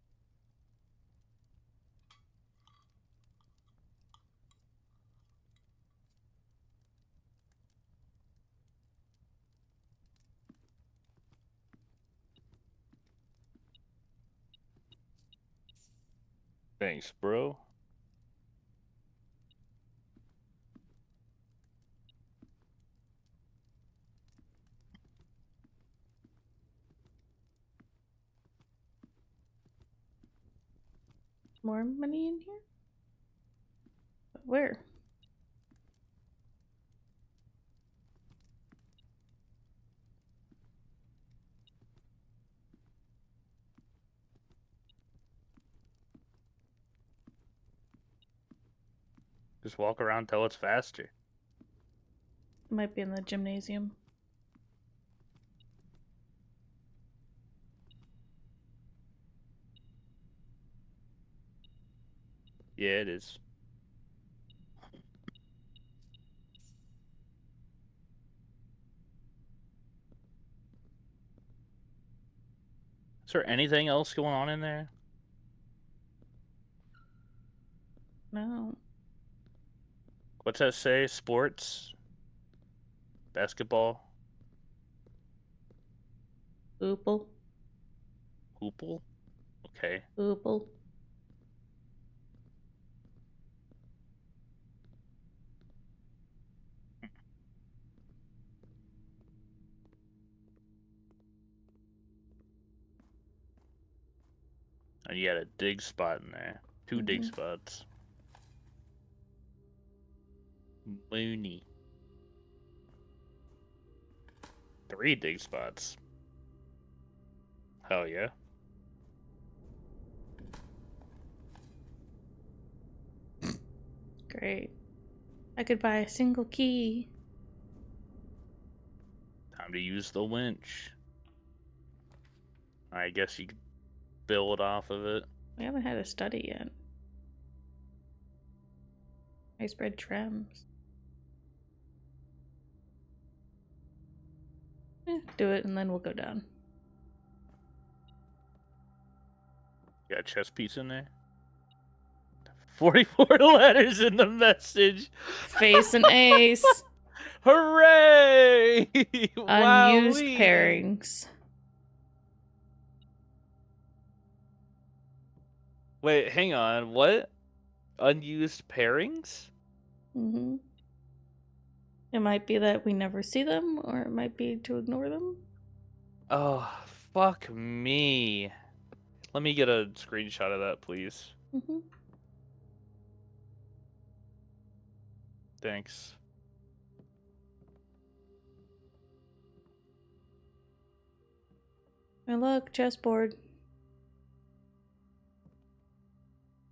Thanks, bro. More money in here? But where? Just walk around till it's faster. It might be in the gymnasium. Yeah, it is. Is there anything else going on in there? No. What's that say? Sports? Basketball? Oople. Hoople? Okay. Oople. And you got a dig spot in there. 2 dig Mhm. spots. Mooney. 3 dig spots. Hell yeah. Great. I could buy a single key. Time to use the winch. I guess you could build off of it. We haven't had a study yet. I spread trims. Do it and then we'll go down. Got a chess piece in there. 44 letters in the message. Face and ace. Hooray! Unused Wowee. pairings. Wait, hang on. What? Unused pairings? Mm-hmm. It might be that we never see them, or it might be to ignore them. Oh, fuck me. Let me get a screenshot of that, please. Mm-hmm. Thanks. And look, chessboard.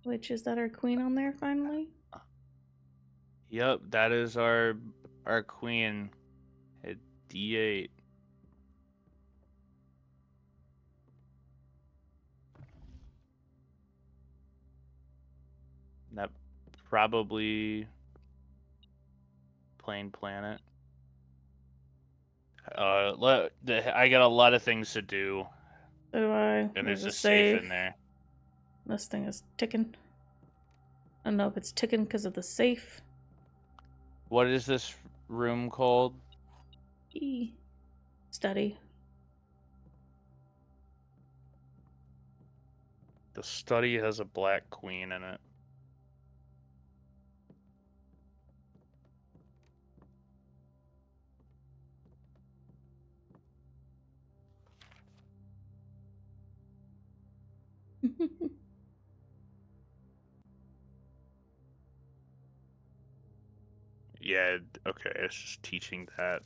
Which, is that our queen on there finally? Yep, that is our queen at D8. That probably plain planet. I got a lot of things to do, So do I. and there's a safe safe in there. This thing is ticking. I don't know if it's ticking because of the safe. What is this room called? Study. The study has a black queen in it. Yeah, okay, it's just teaching that.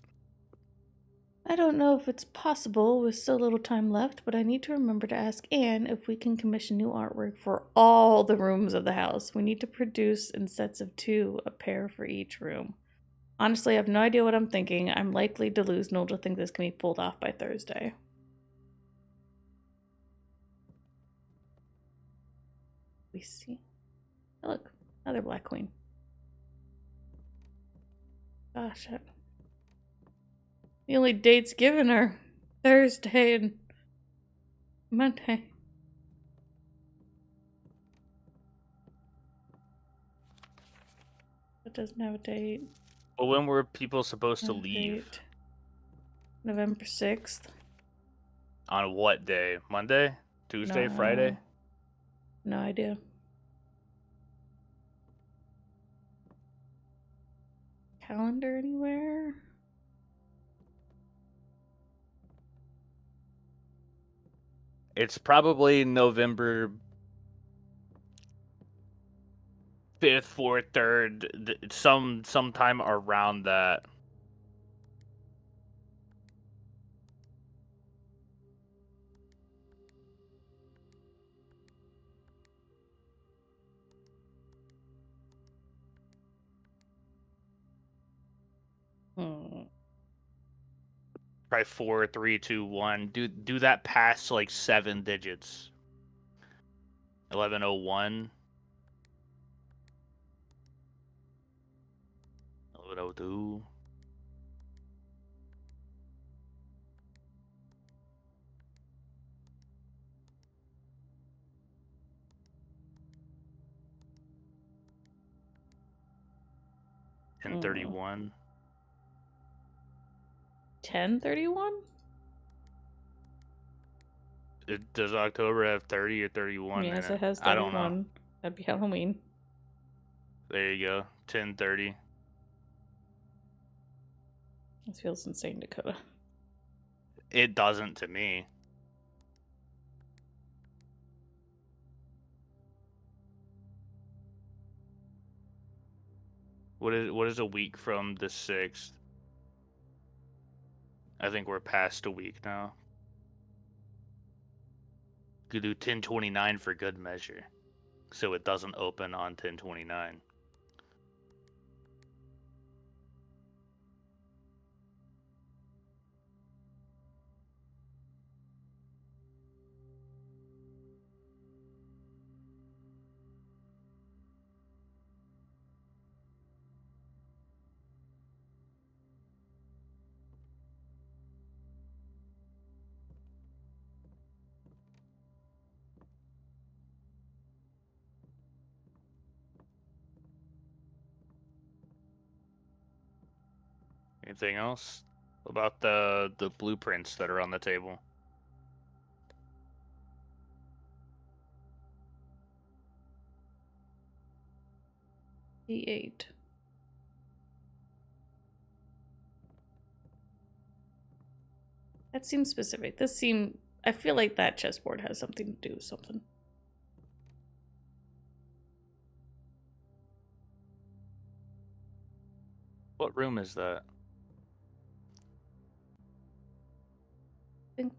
I don't know if it's possible with so little time left, but I need to remember to ask Anne if we can commission new artwork for all the rooms of the house. We need to produce in sets of 2, a pair for each room. Honestly, I have no idea what I'm thinking. I'm likely delusional to think this can be pulled off by Thursday. We see. Oh, look, another black queen. Gosh, the only dates given are Thursday and Monday. It doesn't have a date. But when were people supposed to No leave? date. November 6th. On what day? Monday? Tuesday? No. Friday? No idea. Calendar anywhere? It's probably November 5th, 4th, 3rd, sometime around that. Probably 4, 3, 2, 1. Do that past like 7 digits. 1101. 1102. And 31. 10/31? Does October have 30 or 31 Yes, in it it? has I don't know. 31. That'd be Halloween. There you go. 10:30. This feels insane, Dakota. It doesn't to me. What is a week from the 6th? I think we're past a week now. Could do 10/29 for good measure, so it doesn't open on 10/29. Anything else about the blueprints that are on the table? D8. That seems specific. I feel like that chessboard has something to do with something. What room is that? I think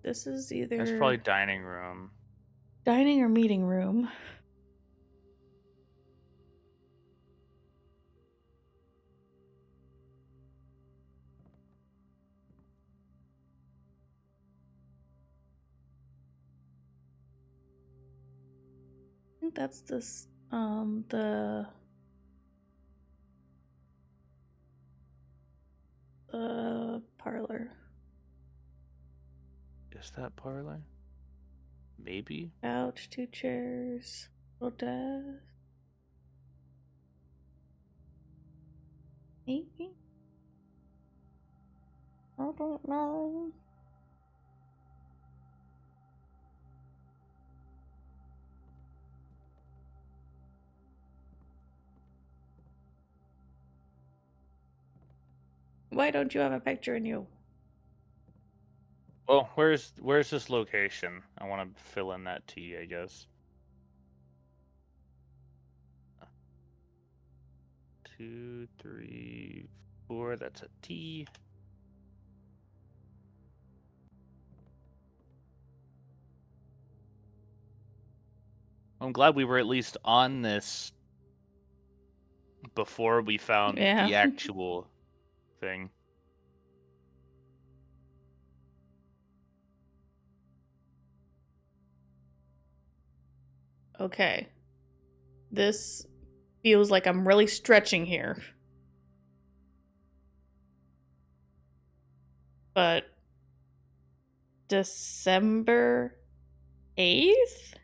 this is either That's probably dining room. dining or meeting room. I think that's the parlor. Is that parlor? Maybe. Couch, 2 chairs, little desk. Maybe. I don't know. Why don't you have a picture in you? Well, where's this location? I want to fill in that T, I guess. 2, 3, 4. That's a T. I'm glad we were at least on this before we found Yeah. the actual thing. Okay. This feels like I'm really stretching here. But December 8th?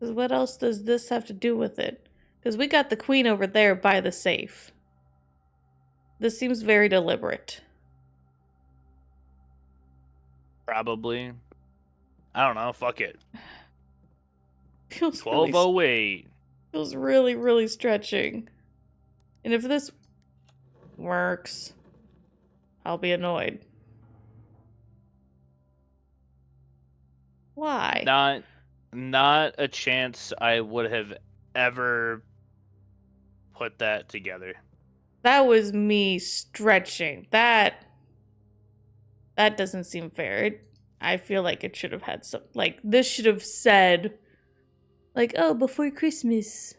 Because what else does this have to do with it? Because we got the queen over there by the safe. This seems very deliberate. Probably. I don't know. Fuck it. Feels 1208. feels really, really stretching. And if this works, I'll be annoyed. Why? Not a chance I would have ever put that together. That was me stretching. That doesn't seem fair. I feel like it should have had some, like, this should have said, like, oh, before Christmas.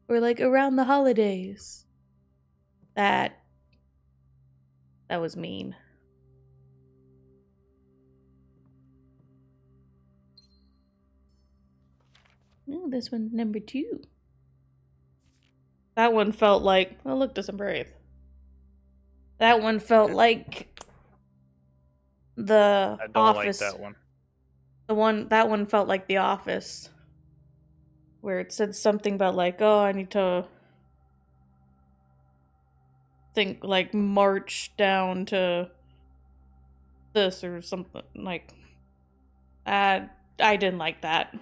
Or like around the holidays. That was mean. No, this one, number 2. That one felt like, oh look, December 8th. That one felt like the I don't Office. like that one. That one felt like The Office, where it said something about like, oh, I need to think like march down to this or something like. I didn't like that.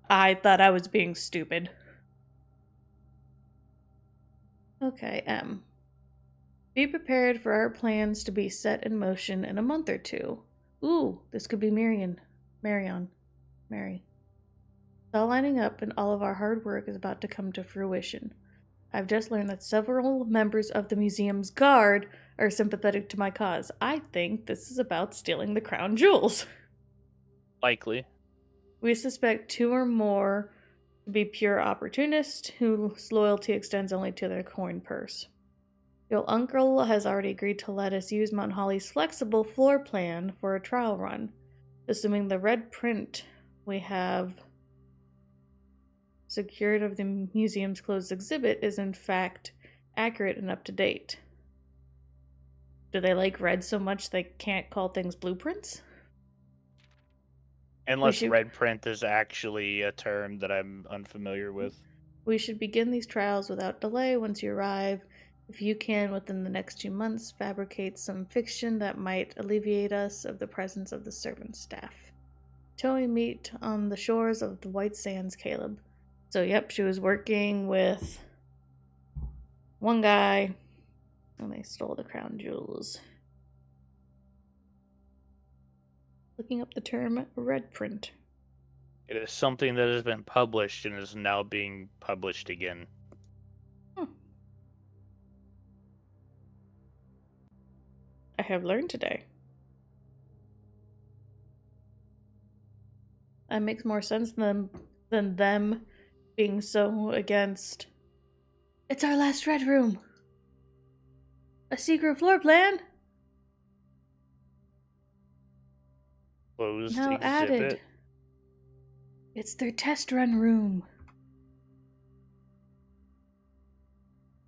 I thought I was being stupid. Okay, M. Be prepared for our plans to be set in motion in a month or 2. Ooh, this could be Mary. It's all lining up and all of our hard work is about to come to fruition. I've just learned that several members of the museum's guard are sympathetic to my cause. I think this is about stealing the crown jewels. Likely. We suspect 2 or more to be pure opportunists whose loyalty extends only to their coin purse. Your uncle has already agreed to let us use Mount Holly's flexible floor plan for a trial run, assuming the red print we have secured of the museum's closed exhibit is in fact accurate and up to date. Do they like red so much they can't call things blueprints? Unless should- red print is actually a term that I'm unfamiliar with. We should begin these trials without delay once you arrive. If you can, within the next 2 months, fabricate some fiction that might alleviate us of the presence of the servant staff. Till we meet on the shores of the White Sands, Caleb. So, yep, she was working with one guy, and they stole the crown jewels. Looking up the term red print. It is something that has been published and is now being published again. I have learned today. That makes more sense than them being so against. It's our last red room. A secret floor plan. Closed Now exhibit. added. It's their test run room.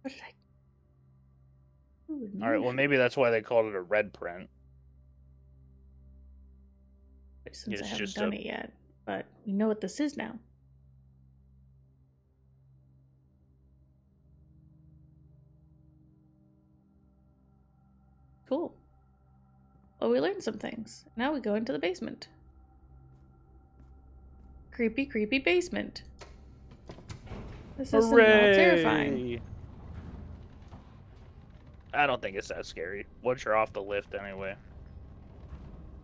What did I? Ooh, All right, well, maybe that's why they called it a red print. Since it's I haven't just done it yet, but we know what this is now. Cool. Well, we learned some things. Now we go into the basement. Creepy, creepy basement. This isn't all terrifying. I don't think it's that scary. Once you're off the lift, anyway.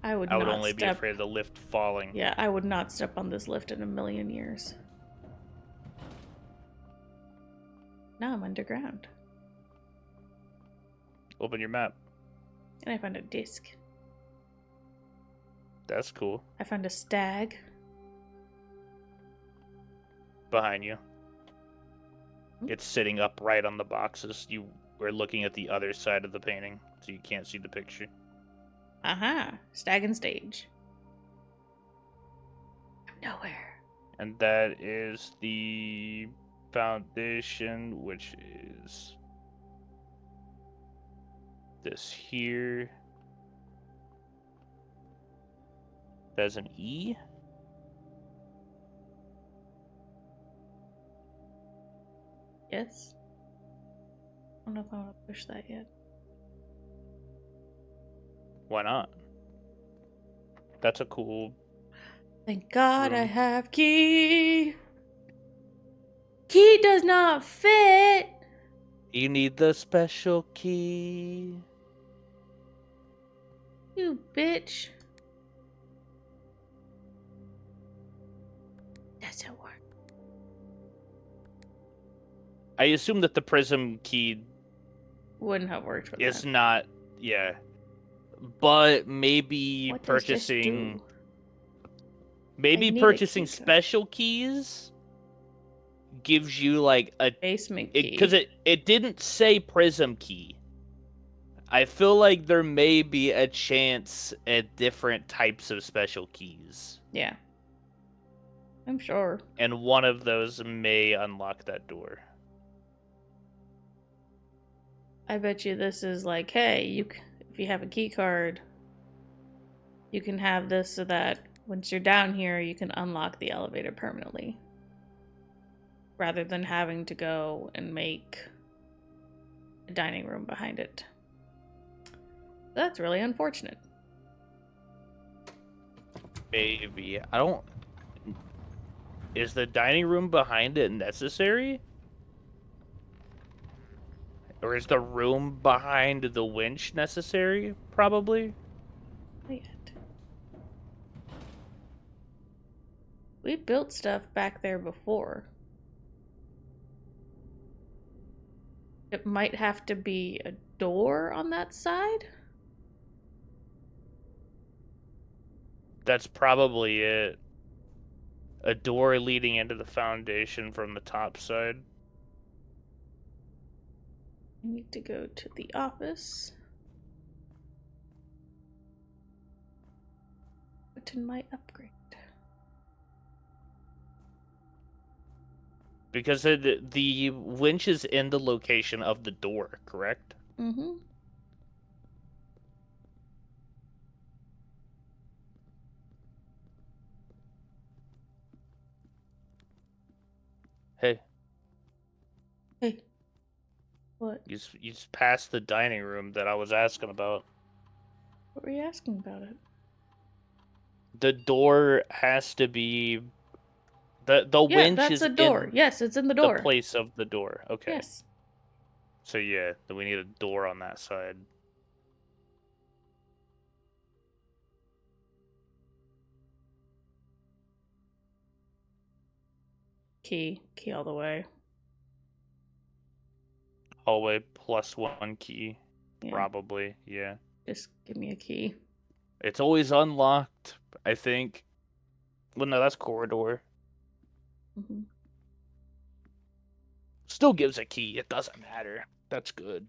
I would I would not only be step. afraid of the lift falling. Yeah, I would not step on this lift in a million years. Now I'm underground. Open your map. And I found a disc. That's cool. I found a stag. Behind you. It's sitting upright on the boxes. You were looking at the other side of the painting, so you can't see the picture. Aha! Stag and stage. I'm nowhere. And that is the foundation, which is this here. That's an E. Yes. I don't know if I want to push that yet. Why not? That's a cool. Thank God I Room. have key. Key does not fit. You need the special key. You bitch. Doesn't work. I assume that the prism key Wouldn't have worked for is that. not. Yeah. But maybe What does this purchasing. do? Maybe I need a purchasing key card. special keys gives you like a Basement key. because it didn't say prism key. I feel like there may be a chance at different types of special keys, Yeah. I'm sure. and one of those may unlock that door. I bet you this is like, hey, if you have a key card, you can have this so that once you're down here, you can unlock the elevator permanently. Rather than having to go and make a dining room behind it. That's really unfortunate. Maybe I don't. Is the dining room behind it necessary? Or is the room behind the winch necessary? Probably. Not yet. We built stuff back there before. It might have to be a door on that side. That's probably it. A door leading into the foundation from the top side. I need to go to the office. Put in my upgrade. Because the winch is in the location of the door, correct? Mm-hmm. Hey, Hey, what? you just passed the dining room that I was asking about. What were you asking about it? The door has to be the Yeah, winch that's is a door. in Yes, it's in the the door. place of the door. Okay. Yes. So yeah, then we need a door on that side. Key. Key all the way. Hallway plus 1 key. Yeah. Probably, yeah. Just give me a key. It's always unlocked, I think. Well, no, that's corridor. Hmm. Still gives a key. It doesn't matter. That's good.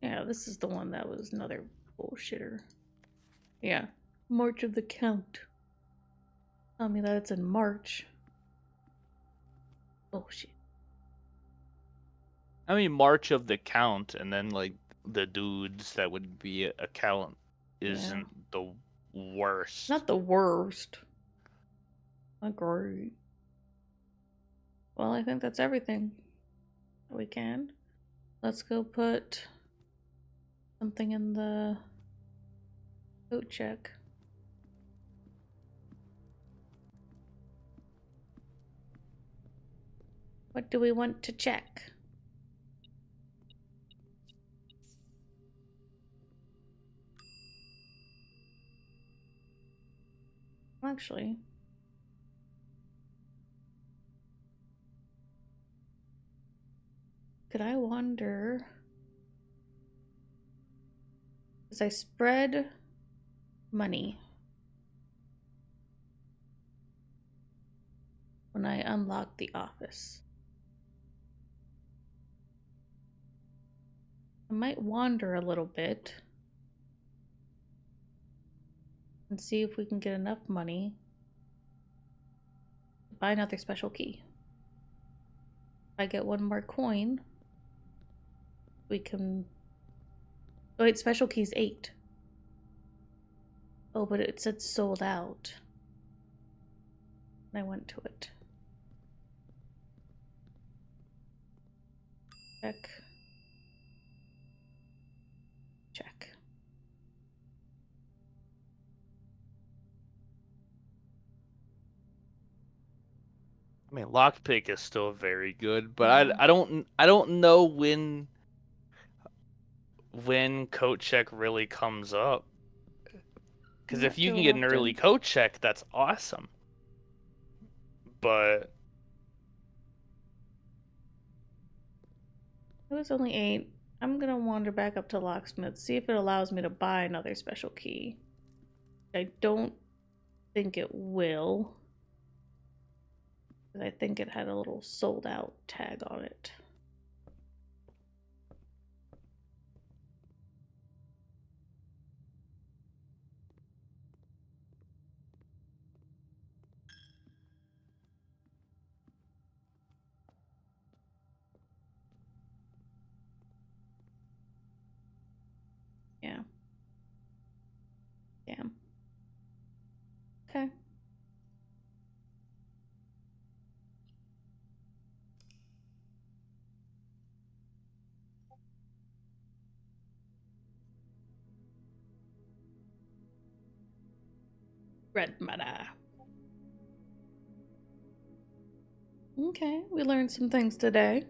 Yeah, this is the one that was another bullshitter. Yeah. March of the Count. Tell me that it's in March. Bullshit. I mean, March of the Count, and then like the dudes that would be a count isn't the worst. Not the worst. Not great. Well, I think that's everything that we can. Let's go put something in the coat check. What do we want to check? Actually, could I wonder? As I spread money when I unlock the office. I might wander a little bit and see if we can get enough money to buy another special key. If I get one more coin, we can. Oh, wait, special key's 8. Oh, but it said sold out. And I went to it. Check. Check. I mean, lockpick is still very good, but Yeah. I don't know when coat check really comes up. Because Not if you too can get an often. early coat check, that's awesome. But It was only 8. I'm gonna wander back up to Locksmith, see if it allows me to buy another special key. I don't think it will. I think it had a little sold out tag on it. Yeah. Damn. Okay. Red matter. Okay, we learned some things today.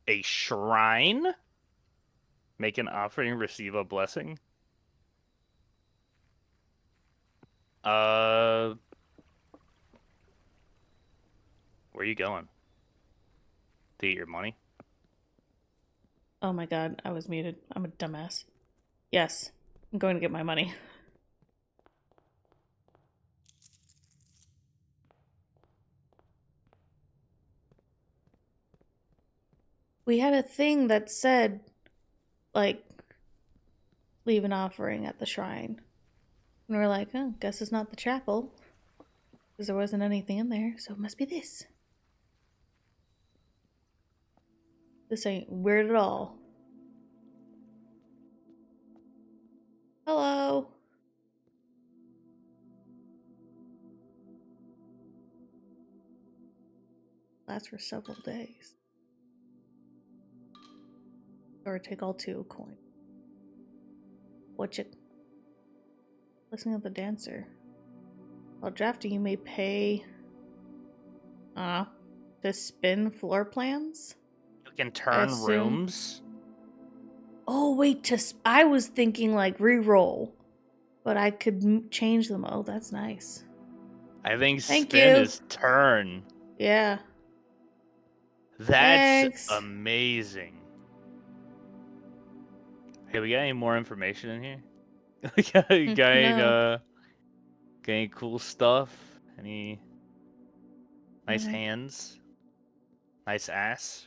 a shrine? Make an offering, receive a blessing. Where are you going? To get your money? Oh my god, I was muted. I'm a dumbass. Yes, I'm going to get my money. We had a thing that said, like, leave an offering at the shrine. And we're like, oh, guess it's not the chapel. Because there wasn't anything in there, so it must be this. This ain't weird at all. Hello. Lasts for several days. Or take all 2 coin. Watch it. Listening to the dancer. While drafting, you may pay to spin floor plans. You can turn rooms. Oh wait, I was thinking like re-roll, but I could change them. Oh, that's nice. I think Thank spin you. is turn. Yeah. That's Thanks. amazing. Hey, we got any more information in here? got No. any cool stuff? Any nice No. hands? Nice ass?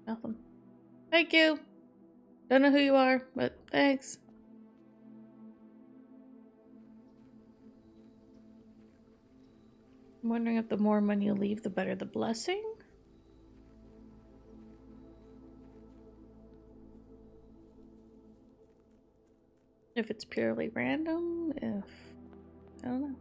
Nothing. Thank you. Don't know who you are, but thanks. I'm wondering if the more money you leave, the better the blessing? If it's purely random, I don't know.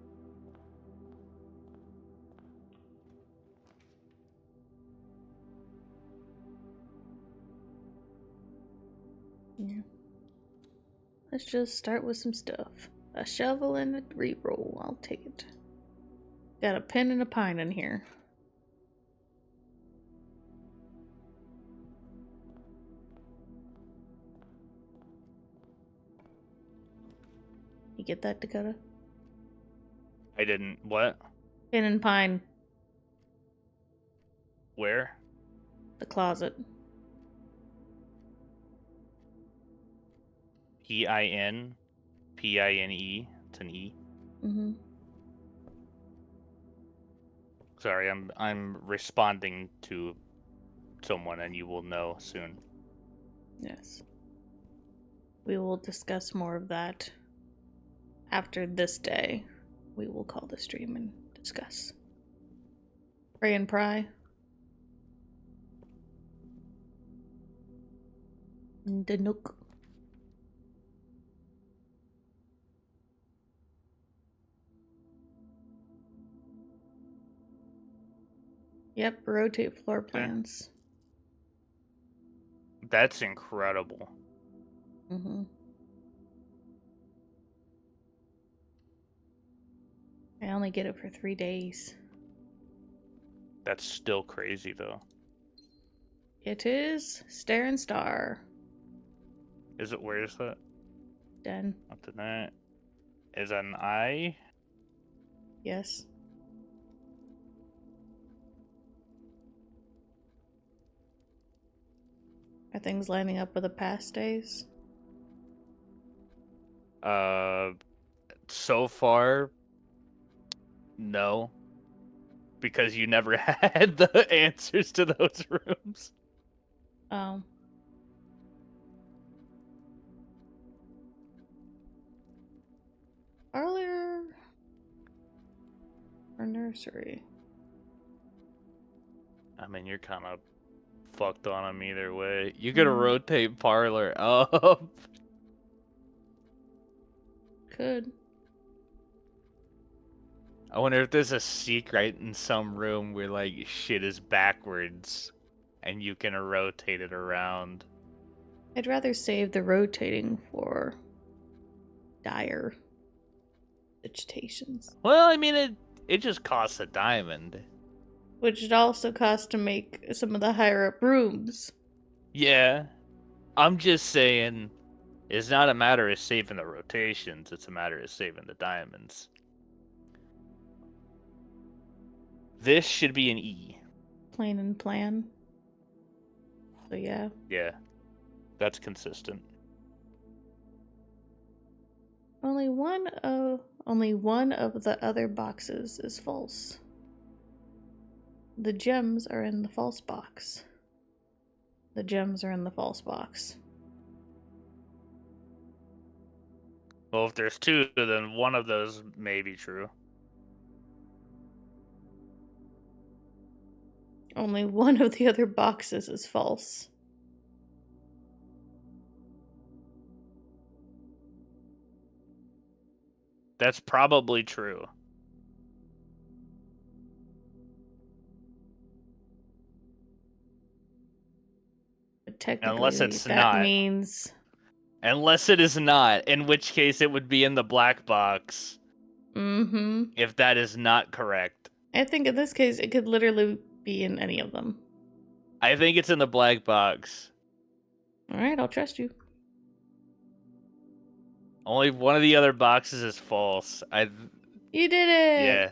Yeah. Let's just start with some stuff. A shovel and a re-roll. I'll take it. Got a pin and a pine in here. You get that, Dakota? I didn't. What? Pin and pine. Where? The closet. Pin. Pine. It's an E. Mm-hmm. Sorry, I'm responding to someone, and you will know soon. Yes. We will discuss more of that after this day. We will call the stream and discuss. Pray and pry. Danook. Yep, rotate floor plans. That's incredible. Mm-hmm. I only get it for 3 days. That's still crazy, though. It is Stare and Star. Is it? Where is that? Den. Up to that. Is that an I? Yes. Are things lining up with the past days? So far, no. Because you never had the answers to those rooms. Oh. Parlor or nursery? I mean, you're kind of fucked on them either way. You could rotate parlor up. Could. I wonder if there's a secret in some room where, like, shit is backwards and you can rotate it around. I'd rather save the rotating for dire situations. Well, I mean, it just costs a diamond. Which it also costs to make some of the higher up rooms. Yeah, I'm just saying it's not a matter of saving the rotations, it's a matter of saving the diamonds. This should be an E. Plain and plan. So yeah. Yeah, that's consistent. Only one of the other boxes is false. The gems are in the false box. The gems are in the false box. Well, if there's two, then one of those may be true. Only one of the other boxes is false. That's probably true. But technically, Unless it's that not. means. Unless it is not, in which case it would be in the black box. Mm-hmm. If that is not correct. I think in this case, it could literally be in any of them. I think it's in the black box. Alright, I'll trust you. Only one of the other boxes is false. You did it! Yeah.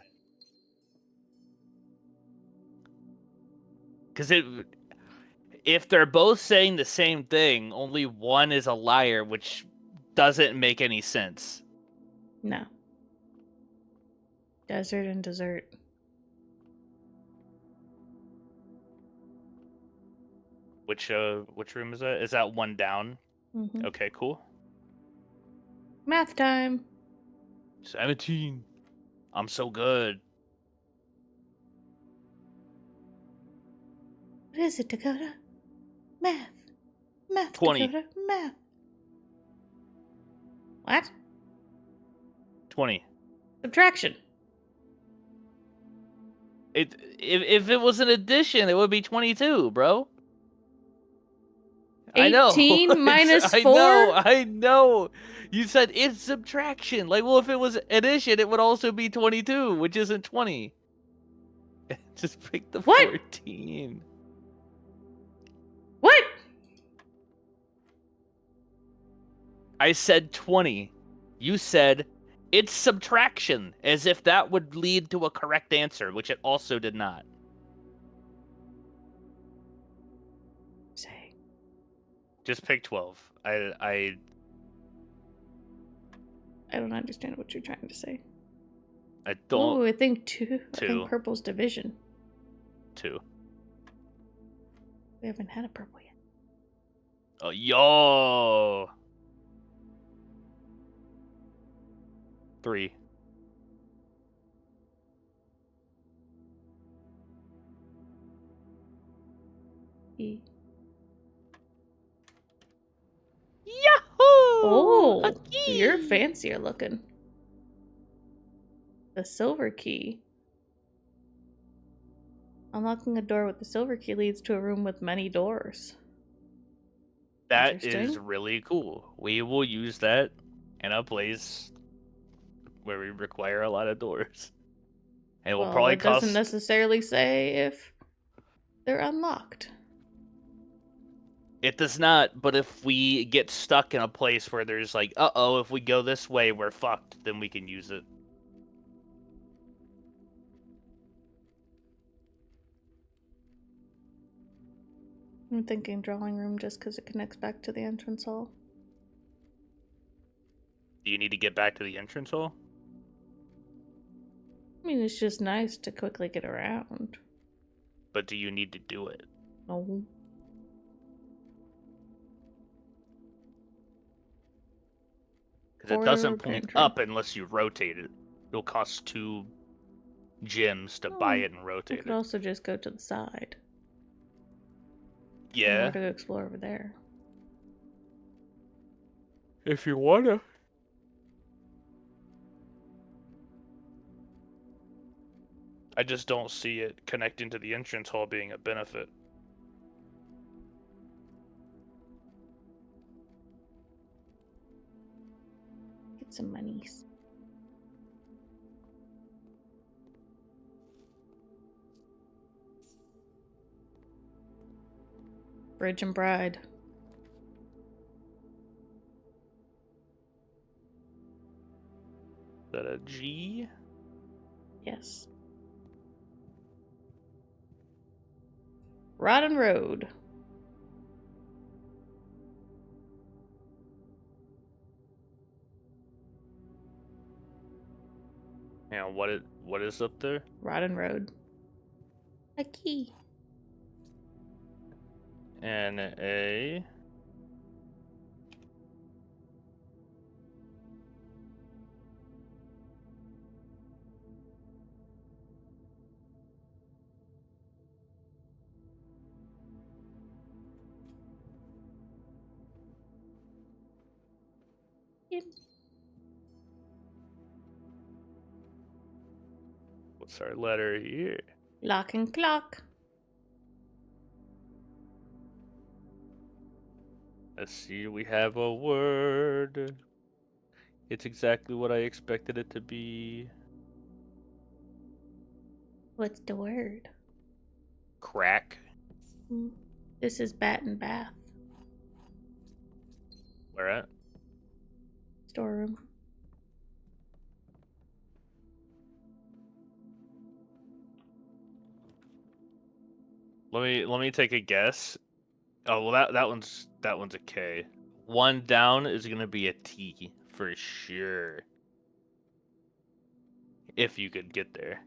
Because if they're both saying the same thing, only one is a liar, which doesn't make any sense. No. Desert and dessert. Which room is that? Is that one down? Mm-hmm. Okay, cool. Math time! 17. I'm so good. What is it, Dakota? Math. Math, 20. Dakota. Math. What? 20. Subtraction. If it was an addition, it would be 22, bro. I know. 18 minus 4? I know. You said it's subtraction. Like, well, if it was addition, it would also be 22, which isn't 20. Just pick the What? 14. What? I said 20. You said it's subtraction, as if that would lead to a correct answer, which it also did not. Say. Just pick 12. I don't understand what you're trying to say. don't. Oh, I think 2. I 2. think purple's division. 2. We haven't had a purple yet. Oh, yo. 3. E. Yahoo! Oh, you're fancier looking. The silver key. Unlocking a door with the silver key leads to a room with many doors. That is Interesting. really cool. We will use that in a place where we require a lot of doors. And it will probably it cost. doesn't necessarily say if they're unlocked. It does not, but if we get stuck in a place where there's like, uh-oh, if we go this way, we're fucked, then we can use it. I'm thinking drawing room just because it connects back to the entrance hall. Do you need to get back to the entrance hall? I mean, it's just nice to quickly get around. But do you need to do it? No. Because it doesn't point up unless you rotate it. It'll cost 2 gems to buy it and You rotate could it. also just go to the side. Yeah. More to explore over there. If you wanna. I just don't see it connecting to the entrance hall being a benefit. Get some monies. Bridge and Bride. Is that a G? Yes. Rodden Road. Yeah, what is up there? Rodden Road. A key. N-A. Yep. What's our letter here? Lock and clock. Let's see, we have a word. It's exactly what I expected it to be. What's the word? Crack. This is Bat and Bath. Where at? Storeroom. Let me take a guess. Oh well, that one's a K. One down is gonna be a T for sure. If you could get there.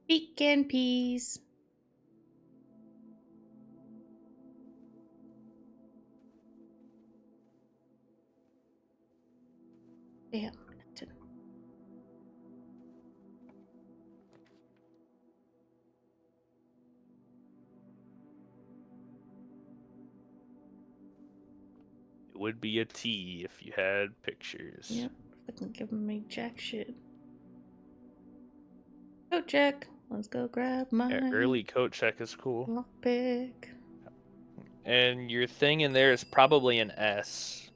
Pecan peas. Damn. It would be a T if you had pictures. Yep. Fucking giving me jack shit. Coat check. Let's go grab my Yeah, early coat check is cool. lockpick. And your thing in there is probably an S.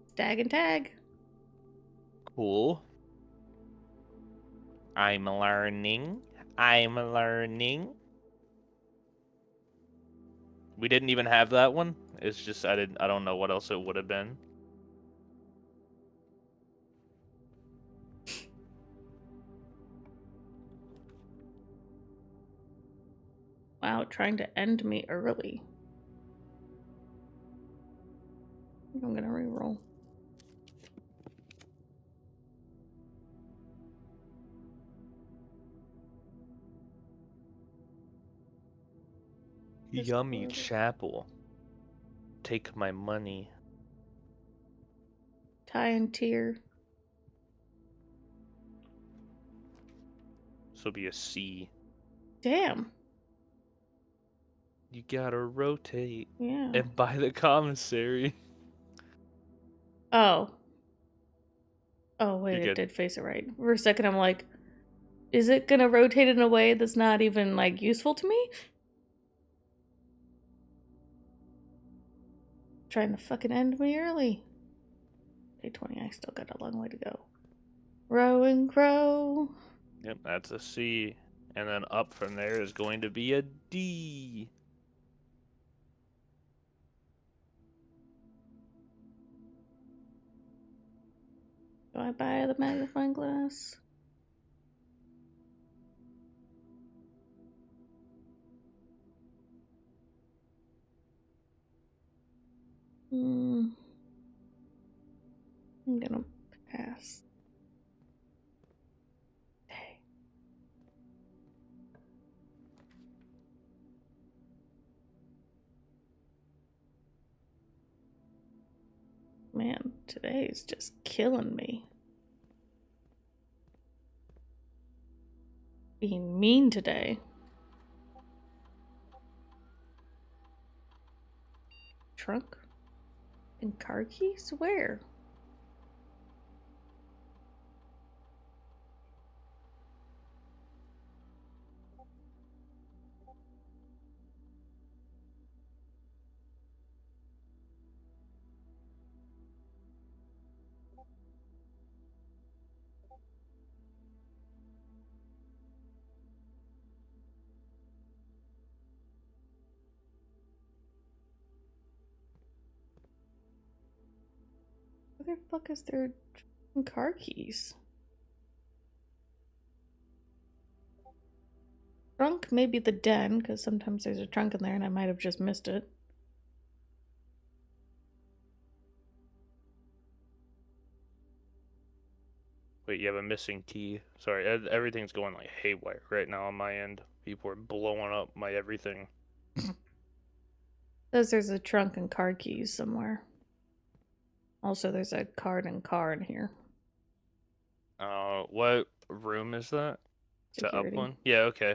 Stag and tag. Cool. I'm learning. I'm learning. We didn't even have that one. It's just I don't know what else it would have been. Wow, trying to end me early. I think I'm gonna reroll. Yummy chapel. Take my money. Tie and tear. This will be a C. Damn. You gotta rotate Yeah. and buy the commissary. Oh. Oh, wait, You're it good. did face it right. For a second, I'm like, is it gonna rotate in a way that's not even, like, useful to me? Trying to fucking end me early. Day 20, I still got a long way to go. Row and grow. Yep, that's a C. And then up from there is going to be a D. Do I buy the magnifying glass? I'm gonna pass. Dang. Man, today is just killing me. Being mean today. Trunk? And car keys? Where? Where the fuck is their car keys? Trunk, maybe the den, because sometimes there's a trunk in there and I might have just missed it. Wait, you have a missing key. Sorry, everything's going like haywire right now on my end. People are blowing up my everything. Says there's a trunk and car keys somewhere. Also, there's a card and car in here. What room is that? Is that up Security. one? Yeah, okay.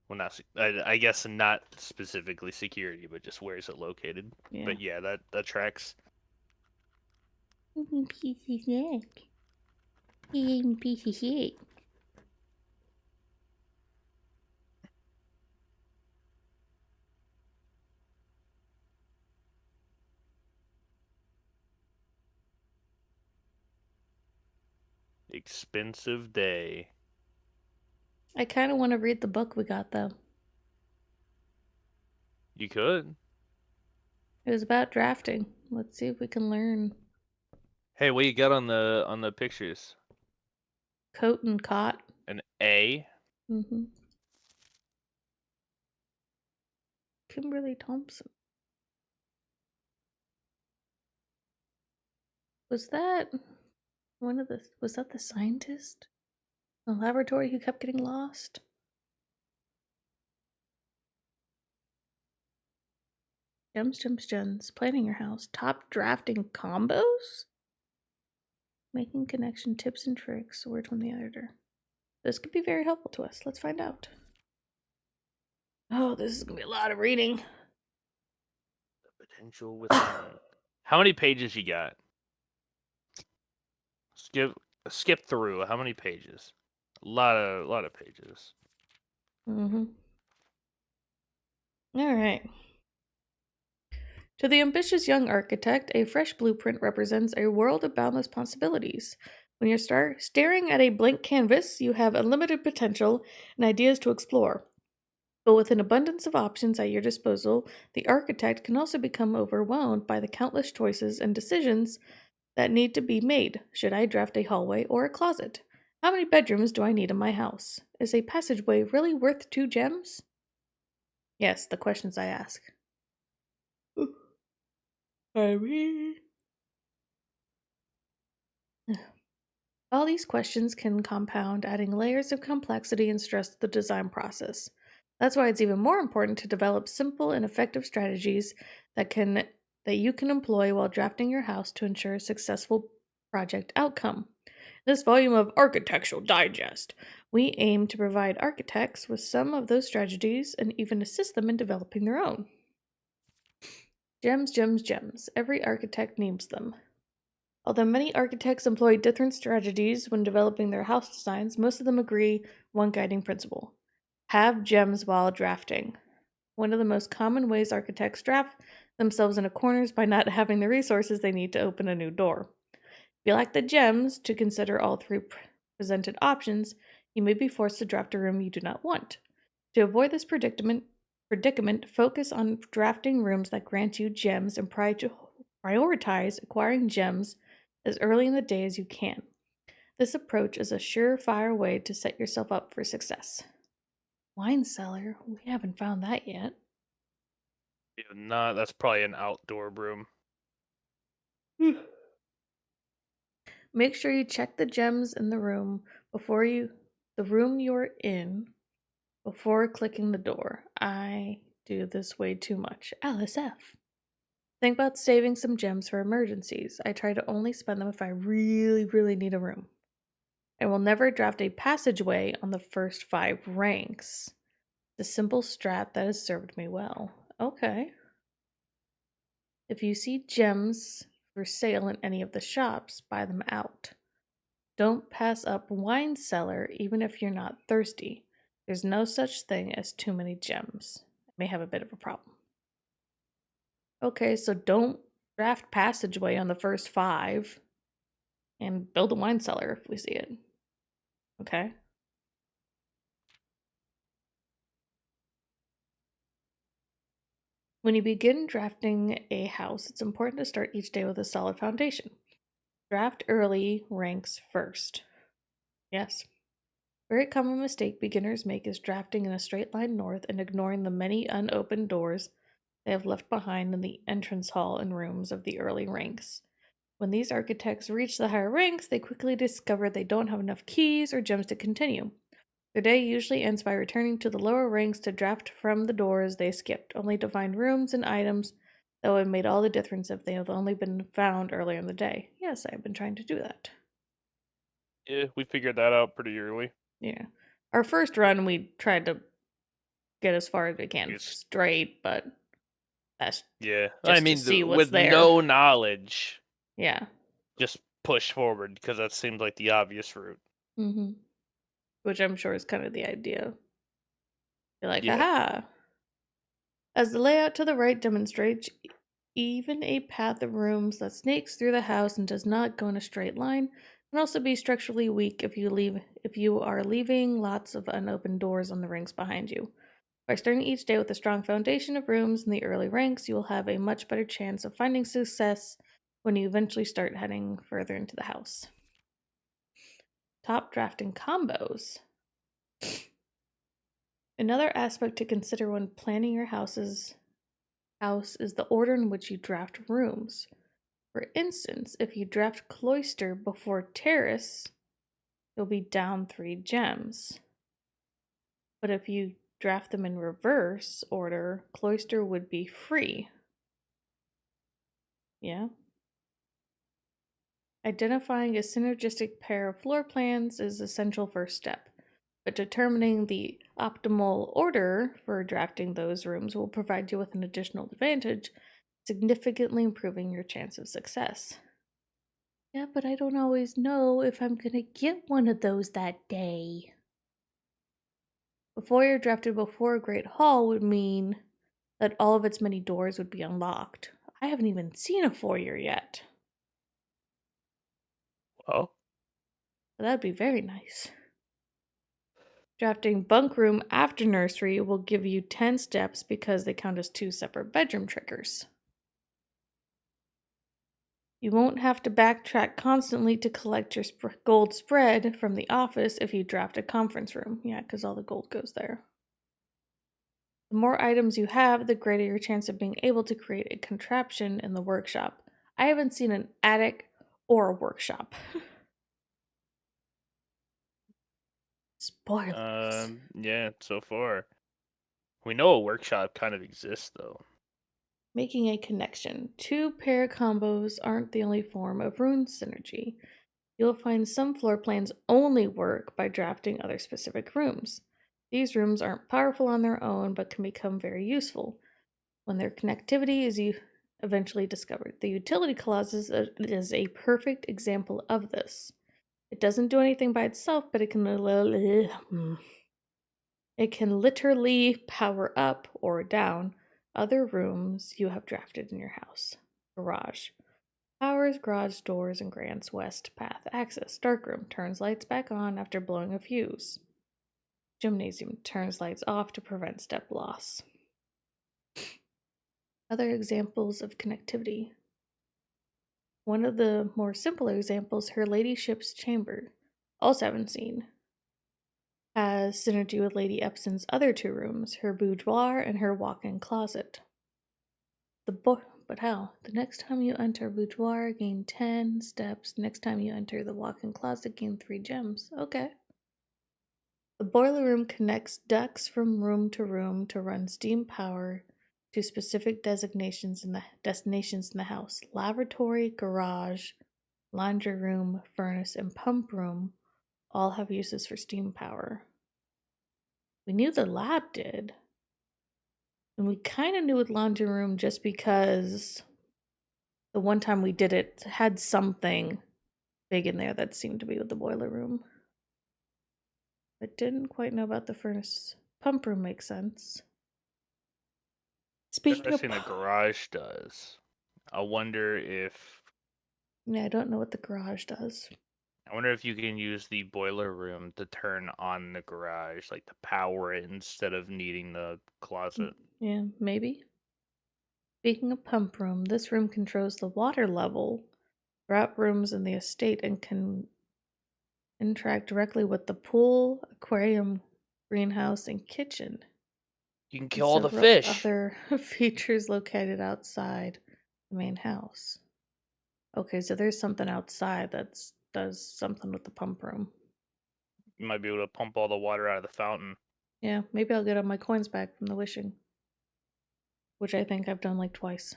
Well, not I guess not specifically security, but just where is it located. Yeah. But yeah, that tracks. Piece of shit. Piece of shit. Expensive day. I kind of want to read the book we got though. You could. It was about drafting. Let's see if we can learn. Hey, what you got on the pictures? Coat and cot. An A? Mm-hmm. Kimberly Thompson. Was that was that the scientist? The laboratory who kept getting lost? Gems. Planning your house. Top drafting combos? Making connection tips and tricks. Word from the editor. This could be very helpful to us. Let's find out. Oh, this is gonna be a lot of reading. The potential within. How many pages you got? Skip through. How many pages? A lot of pages. Mm-hmm. All right. To the ambitious young architect, a fresh blueprint represents a world of boundless possibilities. When you're staring at a blank canvas, you have unlimited potential and ideas to explore. But with an abundance of options at your disposal, the architect can also become overwhelmed by the countless choices and decisions that need to be made. Should I draft a hallway or a closet? How many bedrooms do I need in my house? Is a passageway really worth 2 gems? Yes, the questions I ask. All these questions can compound, adding layers of complexity and stress to the design process. That's why it's even more important to develop simple and effective strategies that you can employ while drafting your house to ensure a successful project outcome. In this volume of Architectural Digest, we aim to provide architects with some of those strategies and even assist them in developing their own. Gems. Every architect needs them. Although many architects employ different strategies when developing their house designs, most of them agree one guiding principle: have gems while drafting. One of the most common ways architects draft themselves into corners by not having the resources they need to open a new door. If you lack the gems to consider all 3 presented options, you may be forced to draft a room you do not want. To avoid this predicament, focus on drafting rooms that grant you gems and prioritize acquiring gems as early in the day as you can. This approach is a surefire way to set yourself up for success. Wine cellar? We haven't found that yet. Yeah, nah, that's probably an outdoor room. Make sure you check the gems in the room you're in before clicking the door. I do this way too much. Alice F. Think about saving some gems for emergencies. I try to only spend them if I really need a room. I will never draft a passageway on the first 5 ranks. The simple strat that has served me well. Okay. If you see gems for sale in any of the shops, buy them out. Don't pass up wine cellar even if you're not thirsty. There's no such thing as too many gems. I may have a bit of a problem. Okay, so don't draft passageway on the first 5 and build a wine cellar if we see it. Okay. When you begin drafting a house, it's important to start each day with a solid foundation. Draft early ranks first. Yes. Very common mistake beginners make is drafting in a straight line north and ignoring the many unopened doors they have left behind in the entrance hall and rooms of the early ranks. When these architects reach the higher ranks, they quickly discover they don't have enough keys or gems to continue. Their day usually ends by returning to the lower ranks to draft from the doors they skipped, only to find rooms and items that would have made all the difference if they had only been found earlier in the day. Yes, I've been trying to do that. Yeah, we figured that out pretty early. Yeah. Our first run, we tried to get as far as we can It's straight, but that's yeah. I just to mean, see what's with there. no knowledge, Yeah. just push forward because that seems like the obvious route. Mm-hmm. Which I'm sure is kind of the idea. You're like, Yeah. aha. As the layout to the right demonstrates, even a path of rooms that snakes through the house and does not go in a straight line can also be structurally weak if you are leaving lots of unopened doors on the rings behind you. By starting each day with a strong foundation of rooms in the early ranks, you will have a much better chance of finding success when you eventually start heading further into the house. Top drafting combos. Another aspect to consider when planning your house is the order in which you draft rooms. For instance, if you draft cloister before terrace, you'll be down 3 gems. But if you draft them in reverse order, cloister would be free. Yeah. Identifying a synergistic pair of floor plans is essential first step, but determining the optimal order for drafting those rooms will provide you with an additional advantage, significantly improving your chance of success. Yeah, but I don't always know if I'm gonna get one of those that day. A foyer drafted before a great hall would mean that all of its many doors would be unlocked. I haven't even seen a foyer yet. Well, But that'd be very nice. Drafting bunk room after nursery will give you 10 steps because they count as 2 separate bedroom triggers. You won't have to backtrack constantly to collect your gold spread from the office if you draft a conference room. Yeah, because all the gold goes there. The more items you have, the greater your chance of being able to create a contraption in the workshop. I haven't seen an attic or a workshop. Spoilers. yeah. So far, we know a workshop kind of exists, though. Making a connection. 2 pair combos aren't the only form of rune synergy. You'll find some floor plans only work by drafting other specific rooms. These rooms aren't powerful on their own but can become very useful when their connectivity is eventually discovered. The utility clause is a perfect example of this. It doesn't do anything by itself, but it can literally power up or down other rooms you have drafted in your house. Garage. Powers garage doors and grants west path access. Darkroom turns lights back on after blowing a fuse. Gymnasium turns lights off to prevent step loss. Other examples of connectivity. One of the more simple examples, Her Ladyship's Chamber, also haven't seen, has synergy with Lady Epson's other 2 rooms, her boudoir and her walk-in closet. But how? The next time you enter boudoir, gain 10 steps. Next time you enter the walk-in closet, gain 3 gems. Okay. The boiler room connects ducts from room to run steam power to specific destinations in the house. Lavatory, garage, laundry room, furnace, and pump room all have uses for steam power. We knew the lab did. And we kind of knew with laundry room just because the one time we did it had something big in there that seemed to be with the boiler room. I didn't quite know about the furnace. Pump room makes sense. Speaking of, Interesting. The garage does. I wonder if yeah, I don't know what the garage does. you can use the boiler room to turn on the garage, like to power it instead of needing the closet. Yeah, maybe. Speaking of pump room, this room controls the water level throughout rooms in the estate and can interact directly with the pool, aquarium, greenhouse, and kitchen. You can And kill all the several fish. other features located outside the main house. Okay, so there's something outside that does something with the pump room. You might be able to pump all the water out of the fountain. Yeah, maybe I'll get all my coins back from the wishing, which I think I've done like twice.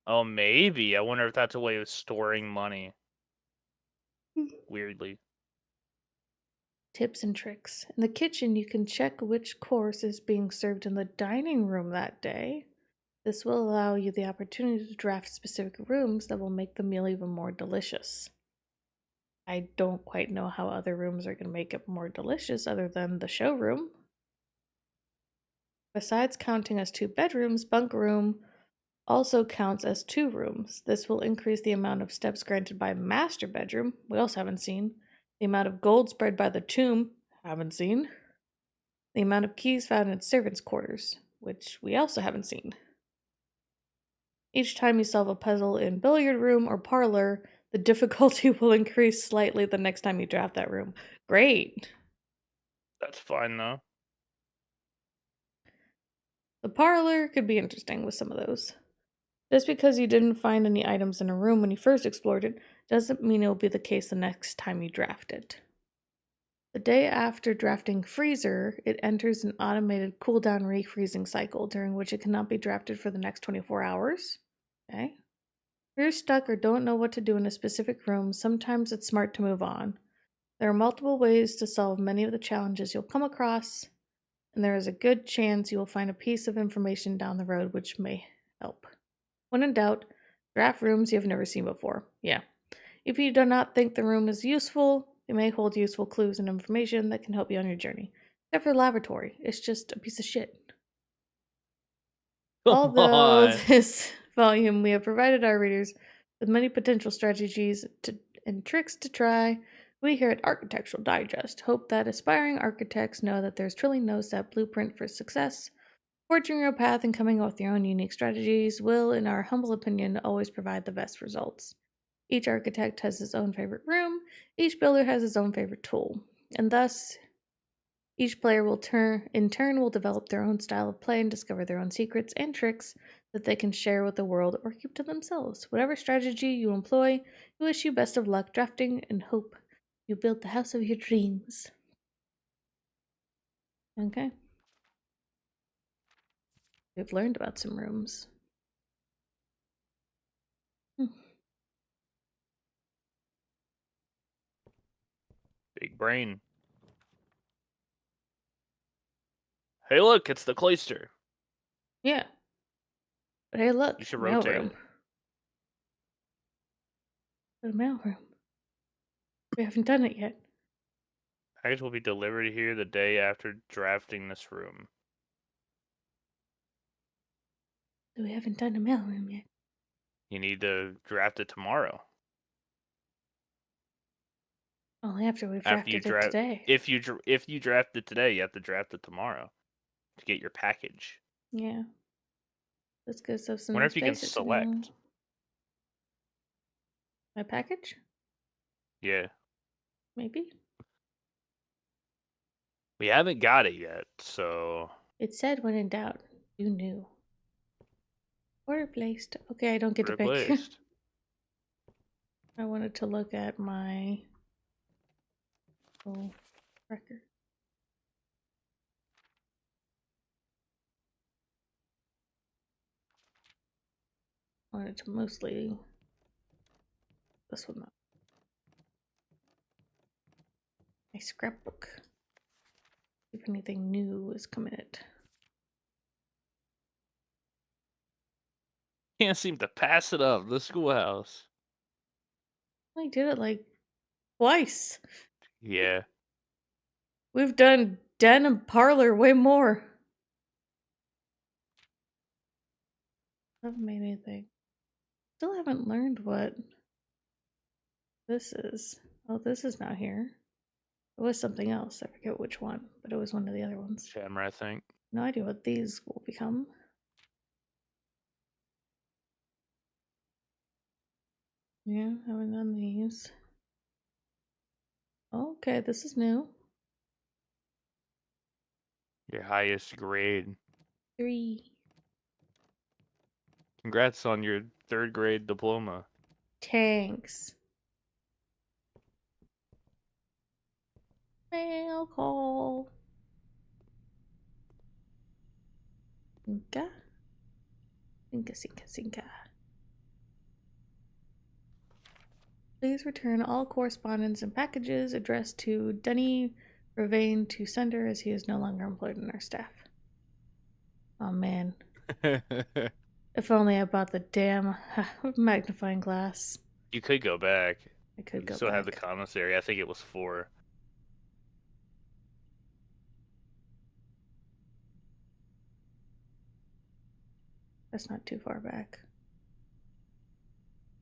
Oh, maybe. I wonder if that's a way of storing money. Hmm. Weirdly. Tips and tricks. In the kitchen, you can check which course is being served in the dining room that day. This will allow you the opportunity to draft specific rooms that will make the meal even more delicious. I don't quite know how other rooms are going to make it more delicious other than the showroom. Besides counting as 2 bedrooms, bunk room also counts as 2 rooms. This will increase the amount of steps granted by master bedroom, we also haven't seen, the amount of gold spread by the tomb, haven't seen, the amount of keys found in servants' quarters, which we also haven't seen. Each time you solve a puzzle in billiard room or parlor, the difficulty will increase slightly the next time you draft that room. Great! That's fine, though. The parlor could be interesting with some of those. Just because you didn't find any items in a room when you first explored it doesn't mean it will be the case the next time you draft it. The day after drafting Freezer, it enters an automated cooldown refreezing cycle during which it cannot be drafted for the next 24 hours. Okay. If you're stuck or don't know what to do in a specific room, sometimes it's smart to move on. There are multiple ways to solve many of the challenges you'll come across, and there is a good chance you will find a piece of information down the road which may help. When in doubt, draft rooms you have never seen before. Yeah. If you do not think the room is useful, it may hold useful clues and information that can help you on your journey. Except for the laboratory, it's just a piece of shit. Come Although on. this volume we have provided our readers with many potential strategies and tricks to try, we here at Architectural Digest hope that aspiring architects know that there's truly no set blueprint for success. Forging your path and coming up with your own unique strategies will, in our humble opinion, always provide the best results. Each architect has his own favorite room, each builder has his own favorite tool, and thus each player will in turn will develop their own style of play and discover their own secrets and tricks that they can share with the world or keep to themselves. Whatever strategy you employ, we wish you best of luck drafting and hope you build the house of your dreams. Okay. We've learned about some rooms. Big brain. Hey, look, it's the cloister. Yeah. But hey, look, You should mail rotate room. it. The mail room. We haven't done it yet. Package will be delivered here the day after drafting this room. So we haven't done the mail room yet. You need to draft it tomorrow. Only after we've After you drafted it draft, today. if you draft it today, you have to draft it tomorrow to get your package. Yeah. Let's go stuff some Wonder nice if you can basics now. select. My package? Yeah, Maybe. we haven't got it yet, so It said when in doubt, you knew. Order placed. Okay, I don't get to pick. replaced. I wanted to look at my record. I wanted to mostly this one up. My scrapbook. If anything new is coming in it. Can't seem to pass it up. The schoolhouse. I did it like twice. Yeah. We've done den and parlor way more. Haven't made anything. Still haven't learned what this is. Oh, this is not here. It was something else. I forget which one, but it was one of the other ones. Shammer, I think. No idea what these will become. Yeah, haven't done these. Okay, this is new. Your highest grade. 3. Congrats on your 3rd grade diploma. Tanks. Mail call. Sinka. Sinka. Please return all correspondence and packages addressed to Denny Ravane to sender as he is no longer employed in our staff. Oh man. If only I bought the damn magnifying glass. You could go back. I could You go still back. have the commissary. I think it was 4. That's not too far back.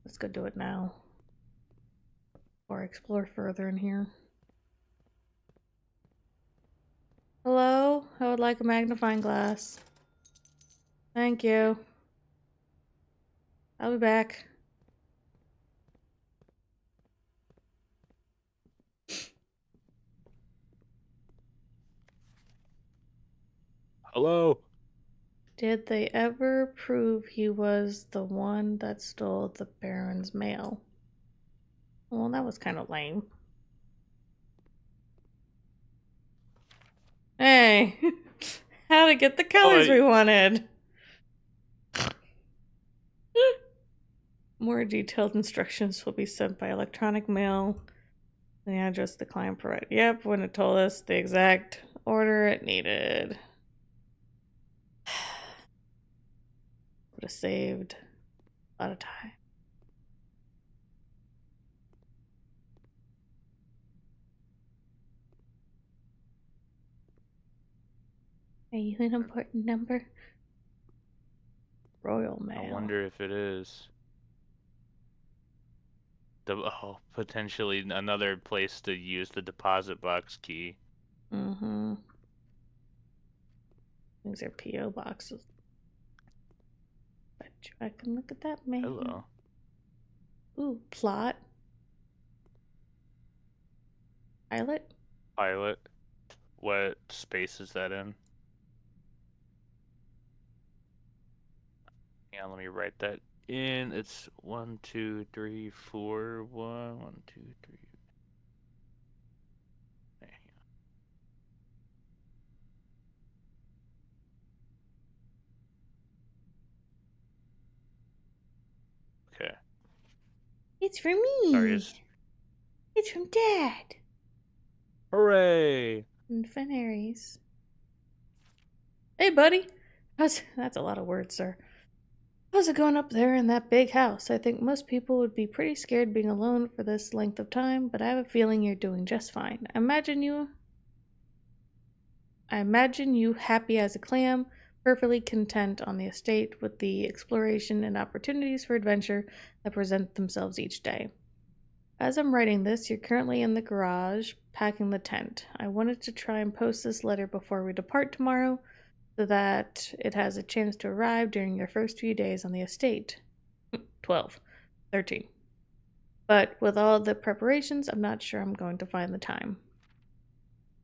Let's go do it now. Or explore further in here. Hello? I would like a magnifying glass. Thank you. I'll be back. Hello? Did they ever prove he was the one that stole the Baron's mail? Well, that was kind of lame. Hey! How to get the colors we wanted! More detailed instructions will be sent by electronic mail. The address the client provided. Yep, when it told us the exact order it needed. Would have saved a lot of time. Are you an important number? Royal Mail. I wonder if it is. Potentially another place to use the deposit box key. Mm-hmm. These are P.O. boxes. Bet you I can look at that mail. Hello. Ooh, plot. Pilot? Pilot. What space is that in? Yeah, let me write that in. It's 1, 2, 3, 4, 1, 1, 2, 3. Okay. It's for me. Sorry. It's from Dad. Hooray! And Fenris. Hey, buddy. That's a lot of words, sir. How's it going up there in that big house? I think most people would be pretty scared being alone for this length of time, but I have a feeling you're doing just fine. I imagine you happy as a clam, perfectly content on the estate with the exploration and opportunities for adventure that present themselves each day. As I'm writing this, you're currently in the garage packing the tent. I wanted to try and post this letter before we depart tomorrow so that it has a chance to arrive during your first few days on the estate. 12. 13. But with all the preparations, I'm not sure I'm going to find the time.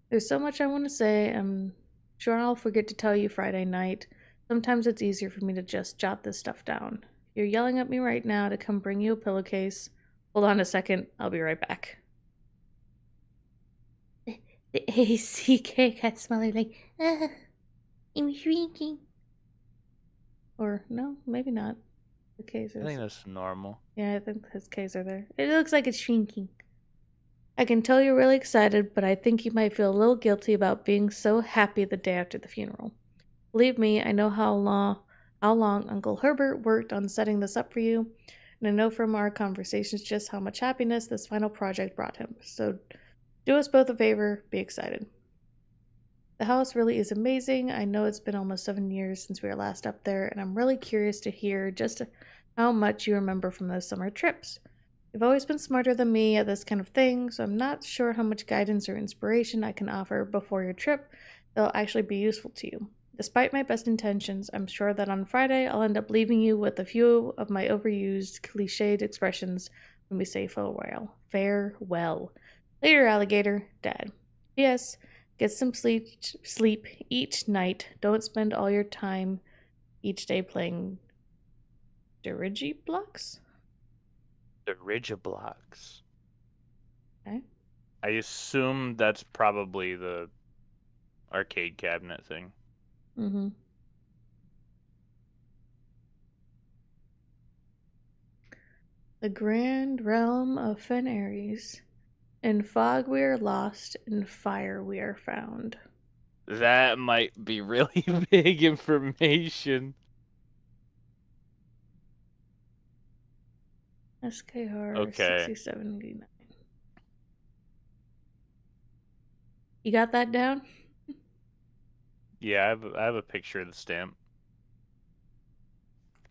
There's so much I want to say. I'm sure I'll forget to tell you Friday night. Sometimes it's easier for me to just jot this stuff down. You're yelling at me right now to come bring you a pillowcase. Hold on a second. I'll be right back. The ACK got smaller, like, I'm shrinking. Or, no, maybe not. The K's I think that's normal. Yeah, I think his K's are there. It looks like it's shrinking. I can tell you're really excited, but I think you might feel a little guilty about being so happy the day after the funeral. Believe me, I know how long Uncle Herbert worked on setting this up for you, and I know from our conversations just how much happiness this final project brought him. So do us both a favor, be excited. The house really is amazing. I know it's been almost 7 years since we were last up there, and I'm really curious to hear just how much you remember from those summer trips. You've always been smarter than me at this kind of thing, so I'm not sure how much guidance or inspiration I can offer before your trip that'll actually be useful to you. Despite my best intentions, I'm sure that on Friday I'll end up leaving you with a few of my overused, cliched expressions Let me say farewell. Farewell. Later, alligator. Dad. Yes. Get some sleep each night. Don't spend all your time each day playing Dirigiblocks. The Rigiblocks. Okay. I assume that's probably the arcade cabinet thing. Mm-hmm. The grand realm of Fenris. In fog we are lost, in fire we are found. That might be really big information. SKR Okay. 6789. You got that down? Yeah, I have a picture of the stamp.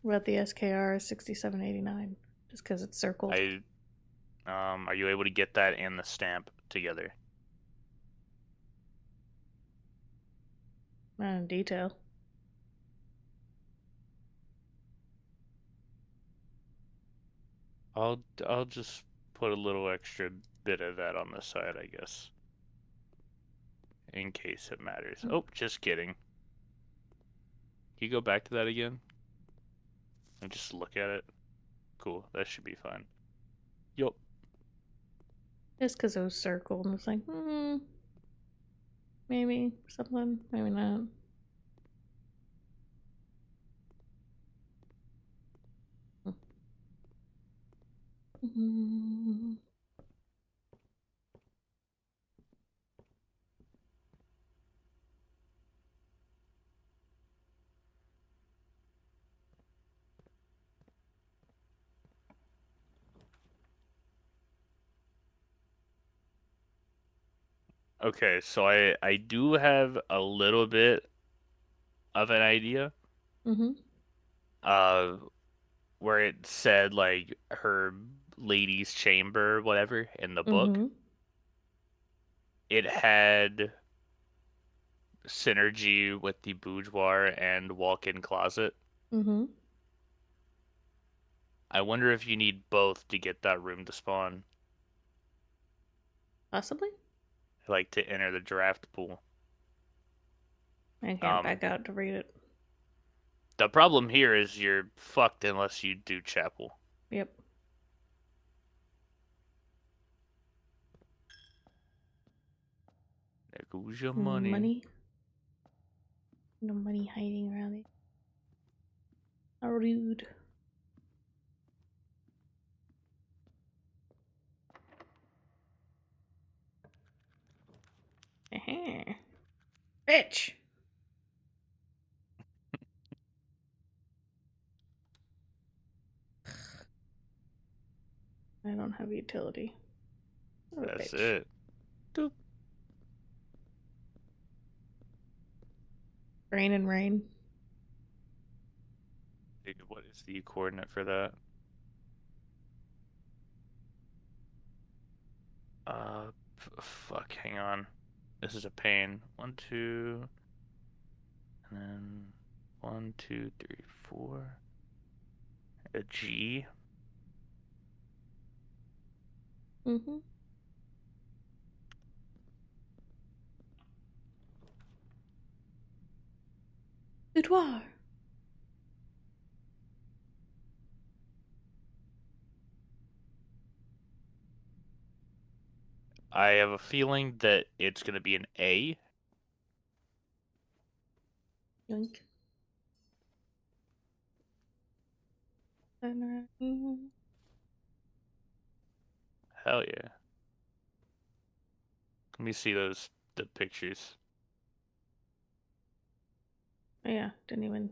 What about the SKR 6789? Just because it's circled. Are you able to get that and the stamp together? Not in detail. I'll just put a little extra bit of that on the side, I guess. In case it matters. Oh, just kidding. Can you go back to that again? And just look at it? Cool, that should be fine. Yup. Just because it was circled and it's like, maybe something, maybe not. Okay, so I do have a little bit of an idea. Mm-hmm. Uh, where it said like her lady's chamber, whatever, in the book. Mm-hmm. It had synergy with the boudoir and walk-in closet. Mm-hmm. I wonder if you need both to get that room to spawn, Possibly. like to enter the draft pool. I can't back out to read it. The problem here is you're fucked unless you do chapel. Yep. There goes your money. Money. No money hiding around it. How rude. Bitch. I don't have utility. Oh, That's bitch. it. Doop. Rain and rain. Dude, what is the coordinate for that? Fuck, hang on. This is a pain. 1, 2, and then 1, 2, 3, 4. A G. Mm-hmm. Boudoir. I have a feeling that it's gonna be an A. Yoink. Hell yeah. Let me see the pictures. Oh, yeah, didn't even.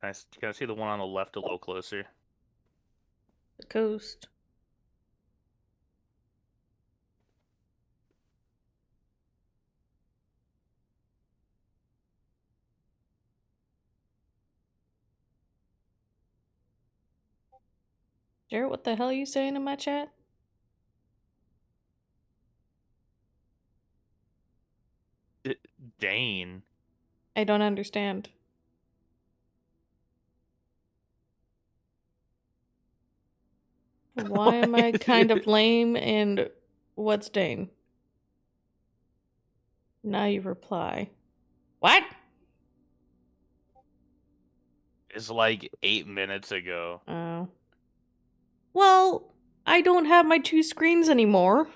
Nice. Can I see the one on the left a little closer? The coast. Jared, what the hell are you saying in my chat? Dane. I don't understand. Why am I kind of lame and what's Dane? Now you reply. What? It's like 8 minutes ago. Oh. Well, I don't have my two screens anymore.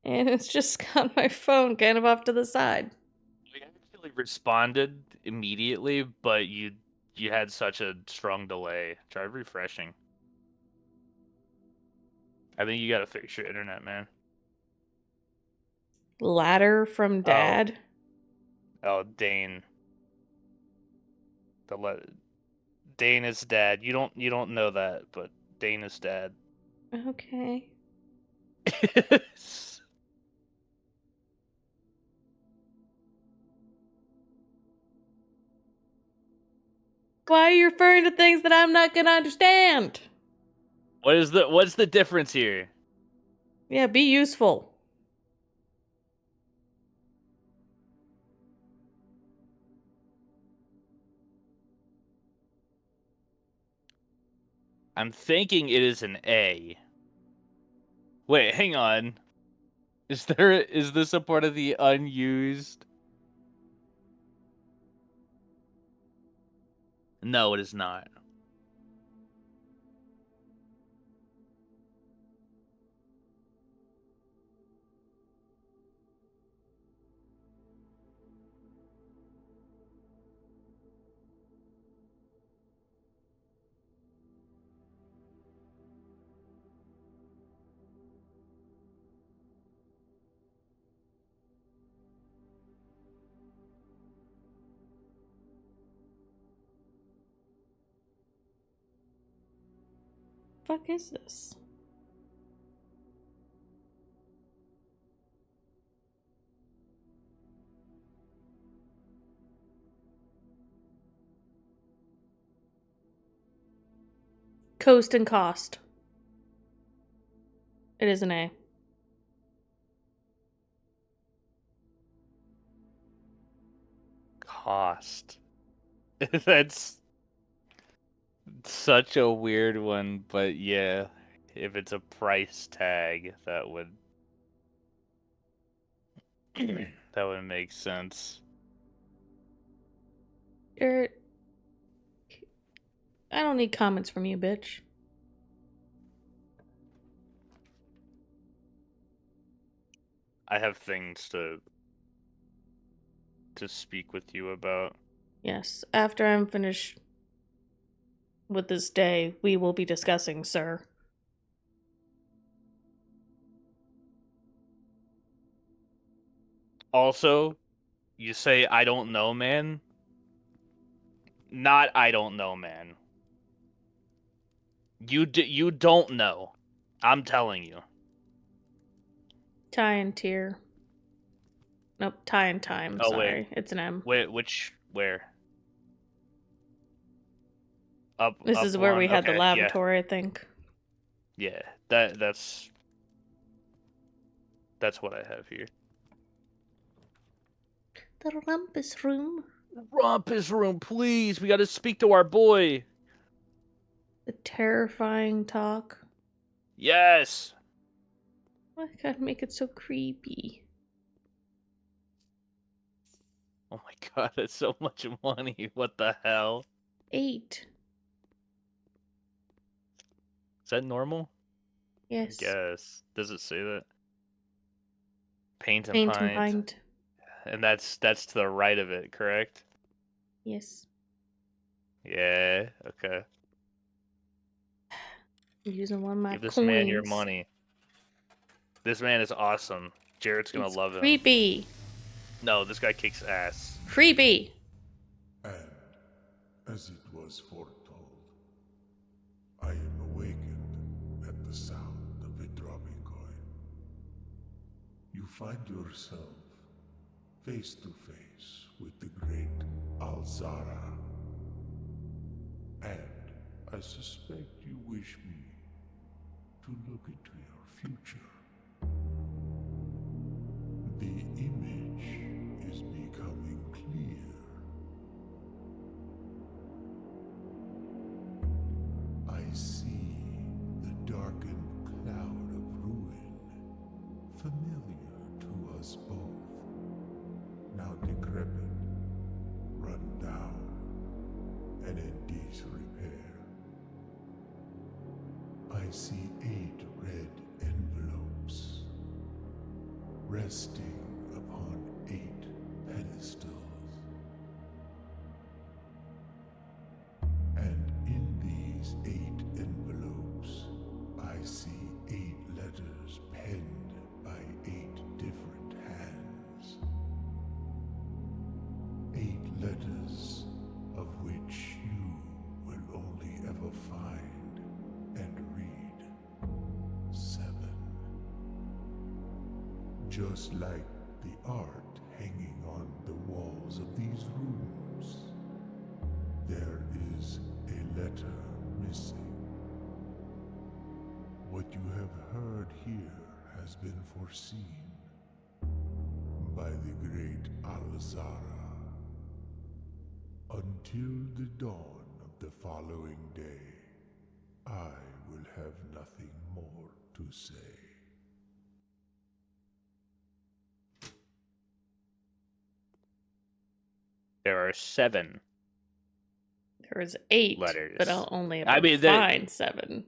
And it's just got my phone kind of off to the side. I actually responded immediately, but you had such a strong delay. Try refreshing. I think you gotta fix your internet, man. Ladder from Dad. Oh, Dane. Dane is dad. You don't know that, but Dane is dad. Okay. Why are you referring to things that I'm not gonna understand? What's the difference here? Yeah, be useful. I'm thinking it is an A. Wait, hang on. Is this a part of the unused? No, it is not. Fuck is this? Coast and cost. It is an A. Cost. That's such a weird one, but yeah, if it's a price tag, that would that would make sense. I don't need comments from you, bitch. I have things to speak with you about. Yes, after I'm finished with this day, we will be discussing, sir. Also, you say I don't know, man. Not I don't know, man. You don't know. I'm telling you. Tie and tier. Nope, tie and time. Oh, Sorry, wait. it's an M. Where? Up. This up is where one? we had the Okay, lavatory, I think. Yeah. That's what I have here. The rumpus room. Rumpus room, please. We got to speak to our boy. The terrifying talk. Yes. Why gotta make it so creepy? Oh my god, that's so much money. What the hell? 8. Is that normal? Yes. I guess. Does it say that? Paint and Paint and pint. pint. And that's to the right of it, correct? Yes. Yeah, okay. I'm using one of my Give this coins. man your money. This man is awesome. Jarrett's gonna It's love him. creepy. No, this guy kicks ass. Creepy. And, as it was foretold, I am awakened at the sound of a dropping coin. You find yourself face to face with the great Alzara. And I suspect you wish me to look into your future. The image is becoming clear. I see the darkened cloud of ruin, familiar to us both, now decrepit, run down, and in disrepair. I see 8 red envelopes, resting upon 8 pedestals. And in these 8 envelopes, I see 8 letters penned by 8 different hands. 8 letters of which you will only ever find and read 7. Just like the art hanging on the walls of these rooms, there is a letter missing. What you have heard here has been foreseen by the great Alzara. Until the dawn of the following day, I will have nothing more to say. There are 7 There was 8, letters. but I'll only I ever mean, find 7.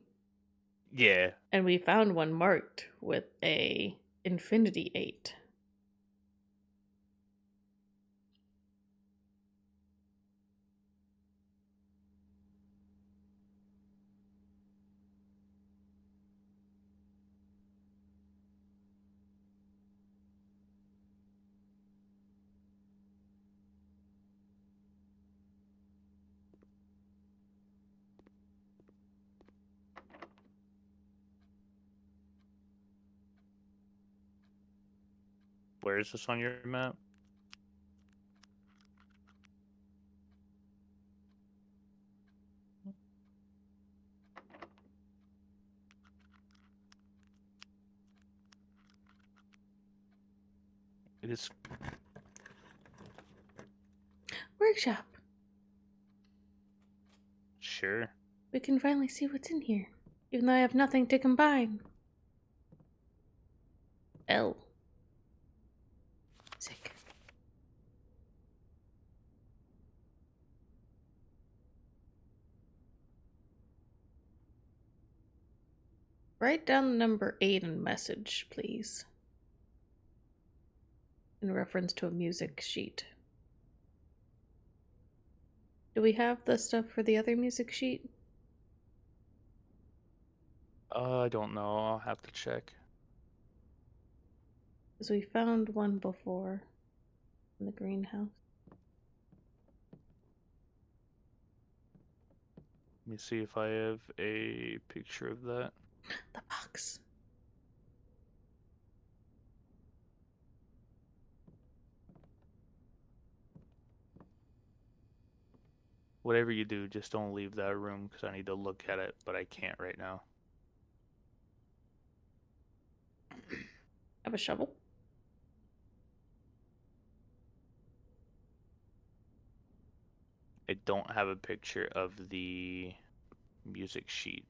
Yeah. And we found one marked with a infinity 8. Where is this on your map? It is. Workshop. Sure. We can finally see what's in here, even though I have nothing to combine. L. Sick. Write down the number 8 in message, please. In reference to a music sheet. Do we have the stuff for the other music sheet? I don't know. I'll have to check. Because we found one before in the greenhouse. Let me see if I have a picture of that. The box. Whatever you do, just don't leave that room because I need to look at it, but I can't right now. Have a shovel. I don't have a picture of the music sheet.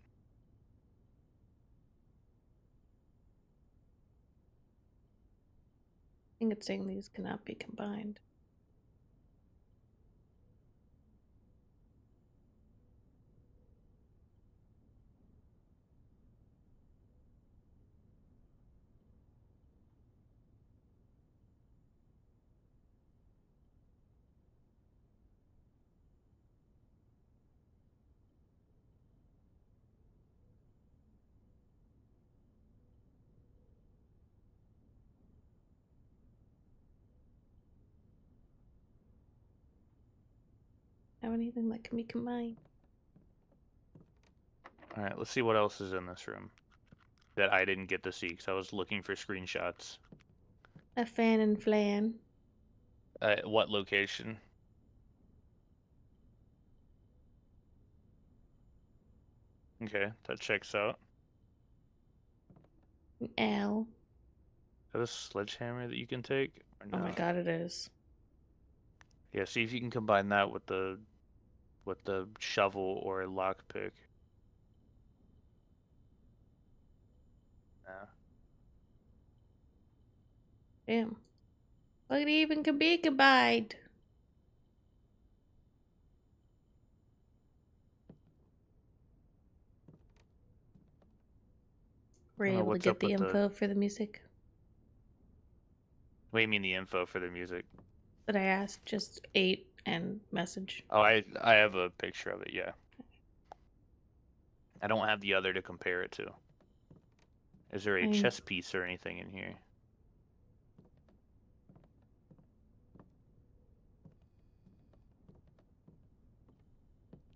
I think it's saying these cannot be combined. Have anything that can be combined? Alright, let's see what else is in this room that I didn't get to see because I was looking for screenshots. A fan and flan. What location? Okay, that checks out. An L. that a sledgehammer that you can take? Or Oh no? my god, it is. Yeah, see if you can combine that with the shovel or a lockpick. Yeah. Damn. What even can be combined? Were you don't know able to what's get up the with the- info for the music What do you mean the info for the music? that I asked? Just 8 and message. Oh, I have a picture of it, yeah. I don't have the other to compare it to. Is there a Fine. chess piece or anything in here?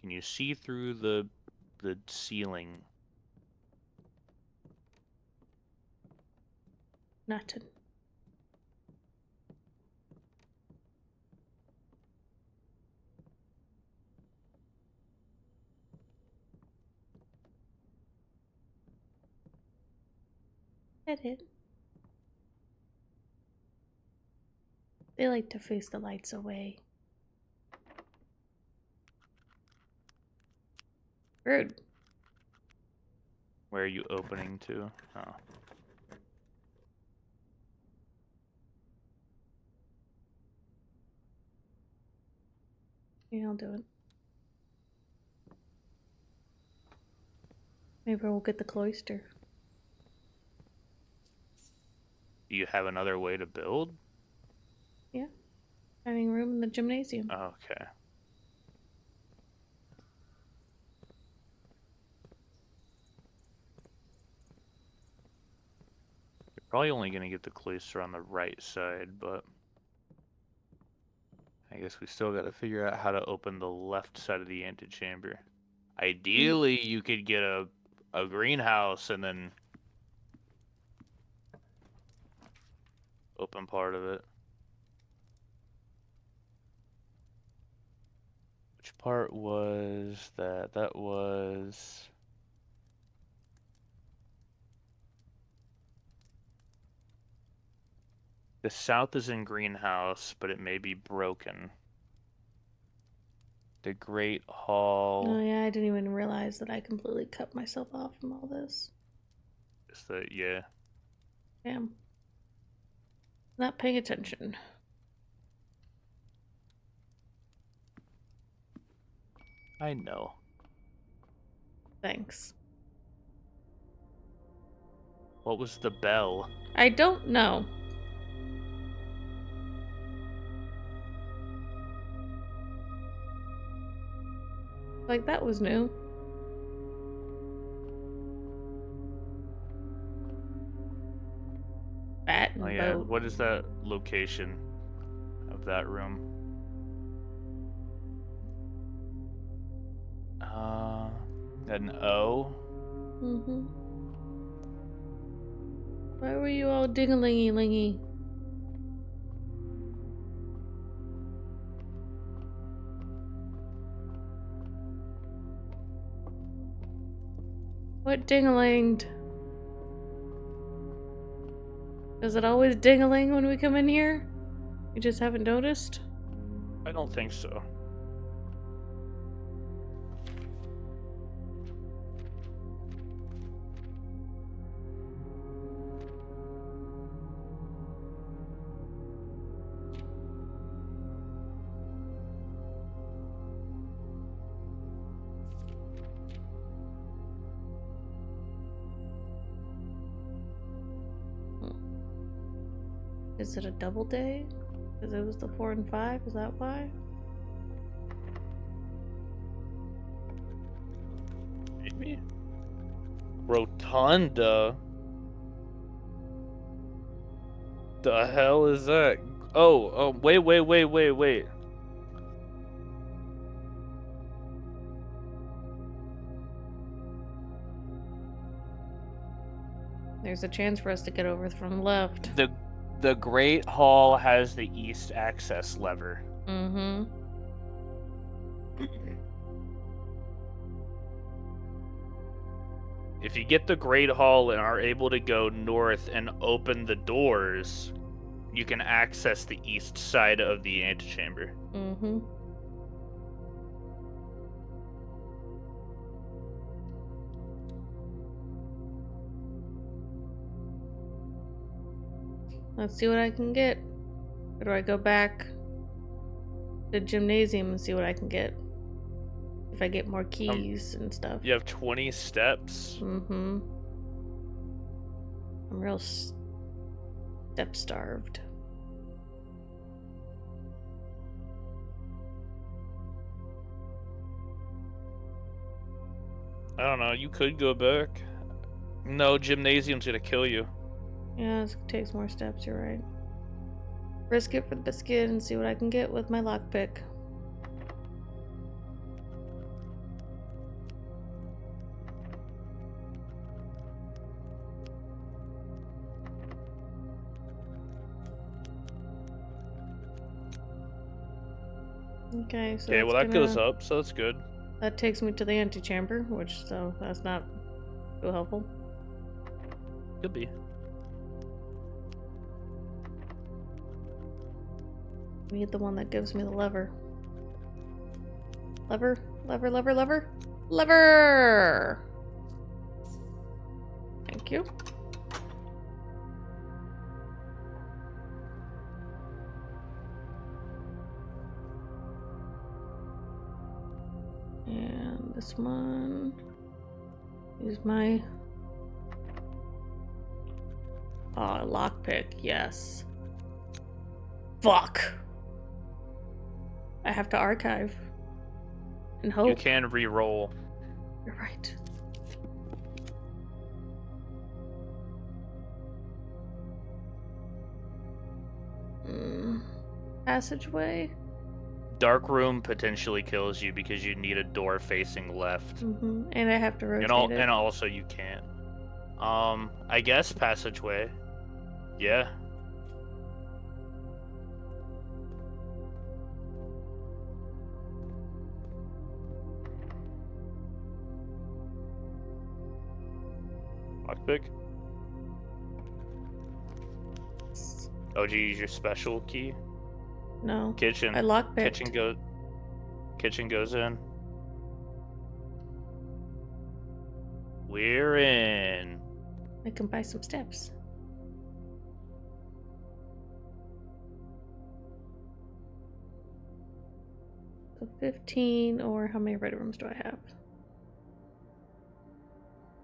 Can you see through the ceiling? Nothing. That it. They like to face the lights away. Rude. Where are you opening to? Oh. Yeah, I'll do it. Maybe we'll get the cloister. Do you have another way to build? Dining room in the gymnasium. Okay. You're probably only going to get the cloister on the right side, but I guess we still got to figure out how to open the left side of the antechamber. Ideally, you could get a greenhouse and then open part of it. Which part was that? That was... The south is in greenhouse, but it may be broken. The Great Hall Oh yeah, I didn't even realize that I completely cut myself off from all this. is the, yeah. Damn. Not paying attention. I know. Thanks. What was the bell? I don't know. Like, that was new. Bat and Oh yeah, boat. what is that location of that room? An O? Mm-hmm. Why were you all ding-a-lingy-lingy? What ding-a-linged? Does it always ding-a-ling when we come in here? You just haven't noticed? I don't think so. Is it a double day? Because it was the 4 and 5, is that why? Maybe. Rotunda? The hell is that? Oh, wait. There's a chance for us to get over from left. The Great Hall has the east access lever. Mm-hmm. If you get the Great Hall and are able to go north and open the doors, you can access the east side of the antechamber. Mm-hmm. Let's see what I can get. Or do I go back to the gymnasium and see what I can get? If I get more keys and stuff. You have 20 steps. Mm-hmm. I'm real step starved. I don't know, you could go back. No, gymnasium's gonna kill you. Yeah, it takes more steps, you're right. Risk it for the biscuit and see what I can get with my lockpick. Okay, so Okay, well that's that goes gonna- up, so that's good. That takes me to the antechamber, which, so that's not too helpful. Could be. Need the one that gives me the lever. Lever, lever, lever, lever, lever! Thank you. And this one is my lockpick, yes. Fuck! I have to archive. And hope. You can re-roll. You're right. Passageway? Dark room potentially kills you because you need a door facing left. Mm-hmm. And I have to rotate it. And also you can't. I guess passageway. Yeah. Lockpick. Oh, do you use your special key? No. Kitchen. I lockpicked. Kitchen goes in. We're in. I can buy some steps. So 15, or how many red rooms do I have?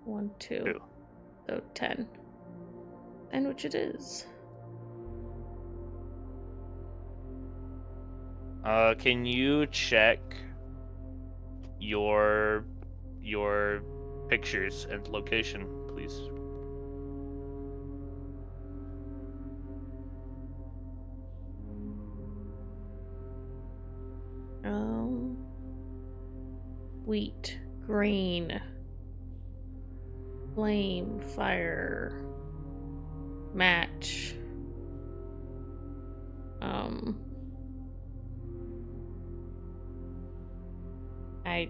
1, 2. Two. So 10. And which it is. Can you check your pictures and location, please? Wheat, green, flame, fire, match. I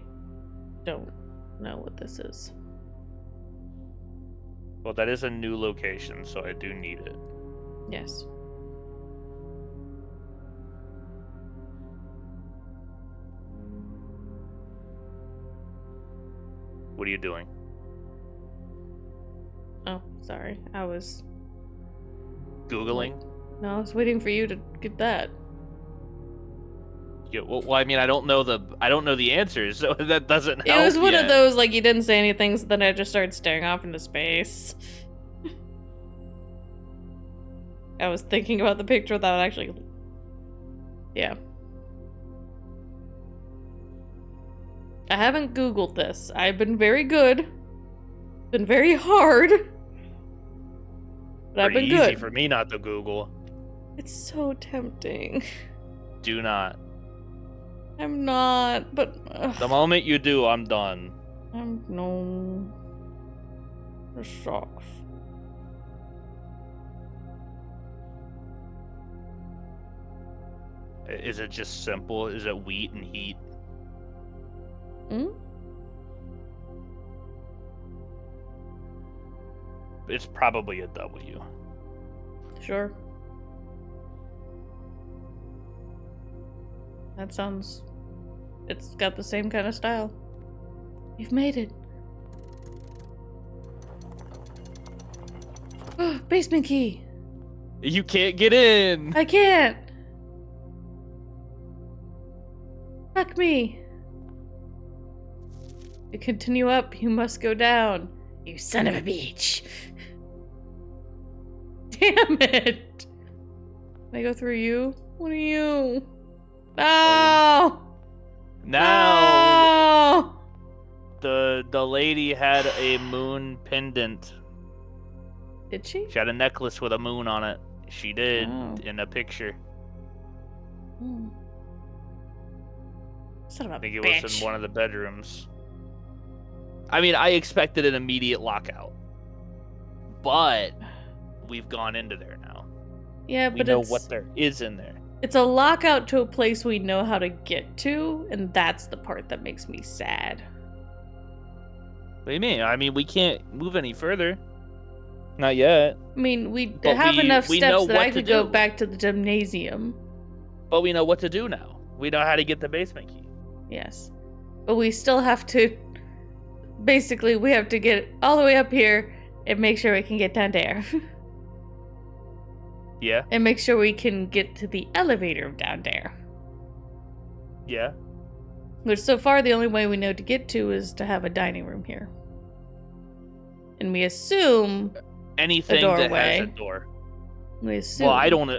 don't know what this is. Well, that is a new location, so I do need it. Yes. What are you doing? Oh, sorry. I was Googling? No, I was waiting for you to get that. Yeah, well, I mean, I don't know the answers, so that doesn't It help was one yet. of those, like, you didn't say anything, so then I just started staring off into space. I was thinking about the picture without actually... Yeah. I haven't Googled this. I've been very good. Been very hard. But I've Pretty been easy good. for me not to Google. It's so tempting. Do not. I'm not, but... The moment you do, I'm done. No. This sucks. Is it just simple? Is it wheat and heat? Hmm? it's probably a W. Sure. That sounds... It's got the same kind of style. You've made it. Basement key! You can't get in. I can't! Fuck me! To continue up, you must go down. You son of a bitch! Damn it! Can I go through you? What are you? No! Now No! the lady had a moon pendant. Did she? She had a necklace with a moon on it. She did Oh. in a picture. Hmm. Son of a I think it bitch. was in one of the bedrooms. I mean, I expected an immediate lockout, but we've gone into there now. Yeah, We but know it's, what there is in there. it's a lockout to a place we know how to get to, and that's the part that makes me sad. What do you mean? I mean, we can't move any further. Not yet. I mean, we But have enough we know steps that what I to could go do. back to the gymnasium. But we know what to do now. We know how to get the basement key. Yes. But we still have to... Basically, we have to get all the way up here and make sure we can get down there. Yeah? And make sure we can get to the elevator down there. Yeah? Which so far the only way we know to get to is to have a dining room here. And we assume... Anything that has a doorway. door. We assume... Well, I don't...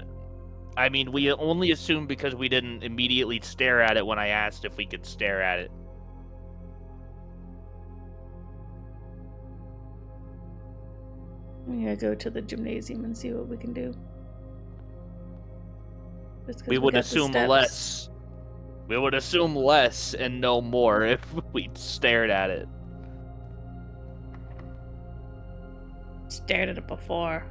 I mean, we only assume because we didn't immediately stare at it when I asked if we could stare at it. We gotta go to the gymnasium and see what we can do. Just 'cause We would got the assume steps. less. We would assume less and know more if we stared at it. Stared at it before.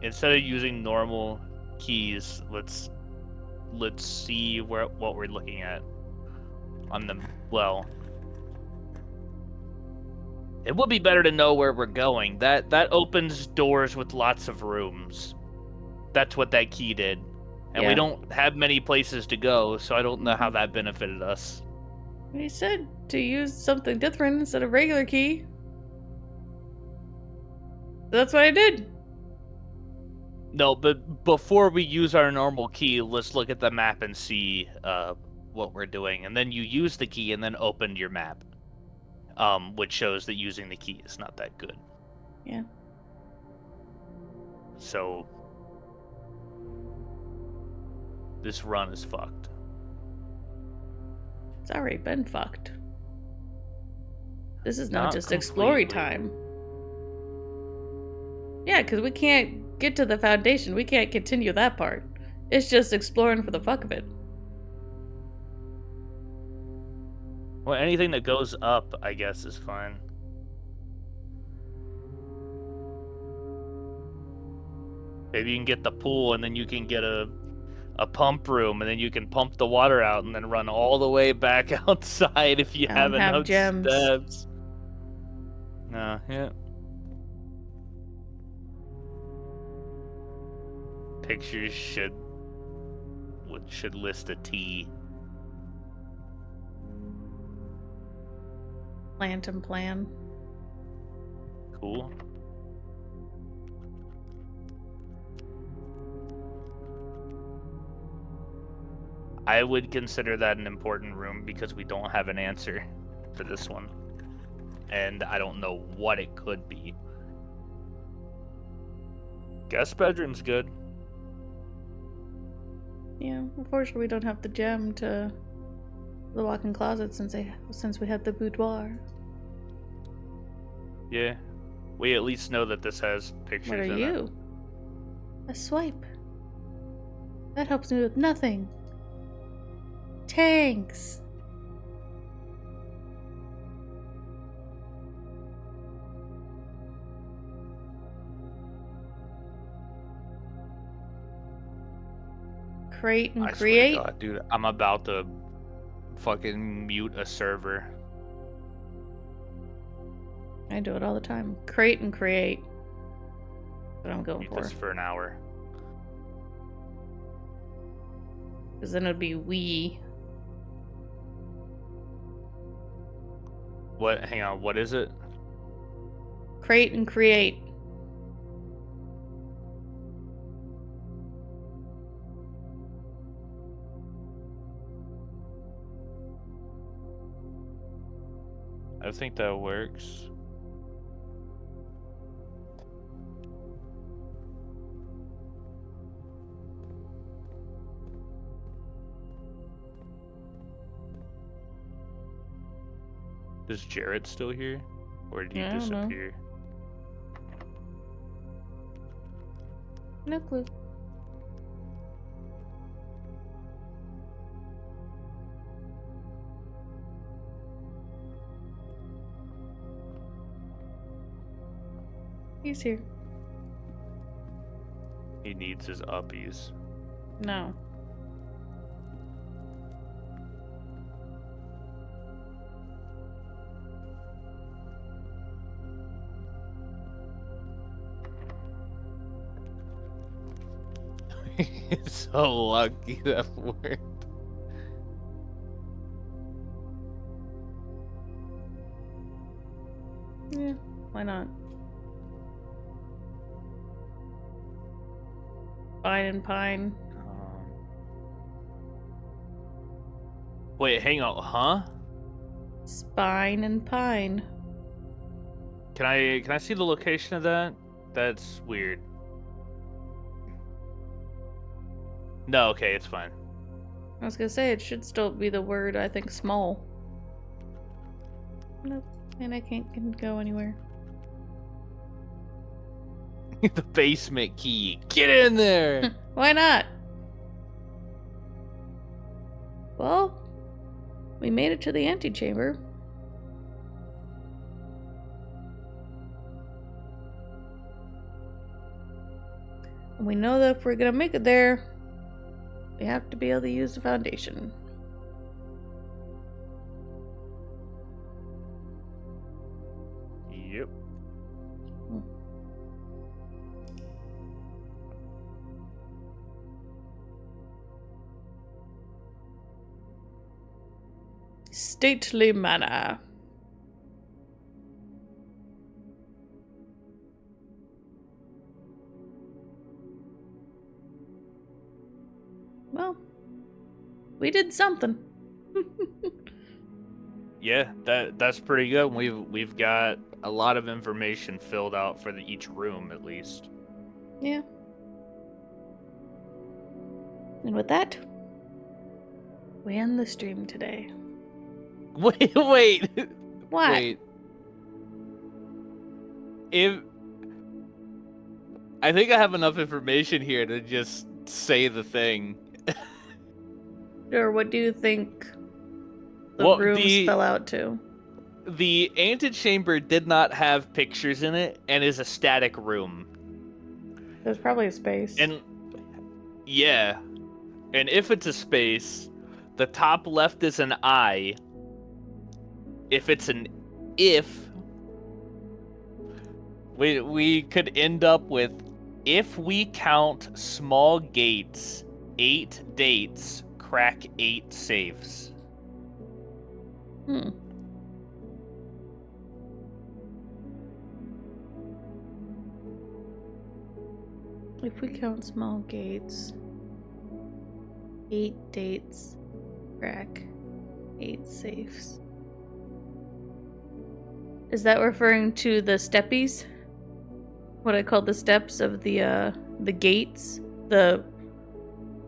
Instead of using normal keys, let's see what we're looking at on the well. It would be better to know where we're going. That opens doors with lots of rooms. That's what that key did. And Yeah. we don't have many places to go, so I don't know how that benefited us. We said to use something different instead of regular key. That's what I did. No, but before we use our normal key, let's look at the map and see what we're doing. And then you use the key and then open your map, which shows that using the key is not that good. Yeah. So this run is fucked. It's already been fucked. This is not Not just exploring completely. time. Yeah, because we can't get to the foundation. We can't continue that part. It's just exploring for the fuck of it. Well, anything that goes up, I guess, is fine. Maybe you can get the pool, and then you can get a pump room, and then you can pump the water out, and then run all the way back outside if you I have don't have enough gems. steps. No, yeah. Pictures should list a T. Lantern plan. Cool. I would consider that an important room because we don't have an answer for this one. And I don't know what it could be. Guest bedroom's good. Yeah, unfortunately we don't have the gem to the walk-in closet since we have the boudoir. Yeah. We at least know that this has pictures What are in it. you? A swipe. That helps me with nothing. Tanks. Create and I swear to create. God, dude, I'm about to fucking mute a server. I do it all the time. Crate and create. That's what I'm going Keep for. this for an hour. Because then it'd be we. What? Hang on. What is it? Crate and create. I think that works. Is Jarrett still here? Or did he I don't know. disappear? No clue. He's here. He needs his uppies. No. He's so lucky that worked. Yeah, why not? Pine and pine. Wait, hang on, huh? Spine and pine. Can I see the location of that? That's weird. No, okay, it's fine. I was gonna say it should still be the word, I think, small. Nope. And I can't go anywhere. The basement key. Get in there. Why not? Well, we made it to the antechamber. And we know that if we're gonna make it there, we have to be able to use the foundation. Yep. Stately manner. Well, we did something. Yeah, that's pretty good. We've got a lot of information filled out for each room at least. Yeah. And with that, we end the stream today. Wait. What? Wait. If I think I have enough information here to just say the thing. Or what do you think the Well, rooms fell out to? The antechamber did not have pictures in it and is a static room. There's probably a space. And yeah. And if it's a space, the top left is an I. If it's an if, we could end up with, if we count small gates, 8 dates, crack 8 safes. If we count small gates, 8 dates, crack 8 safes. Is that referring to the steppies? What I call the steps of the gates? The,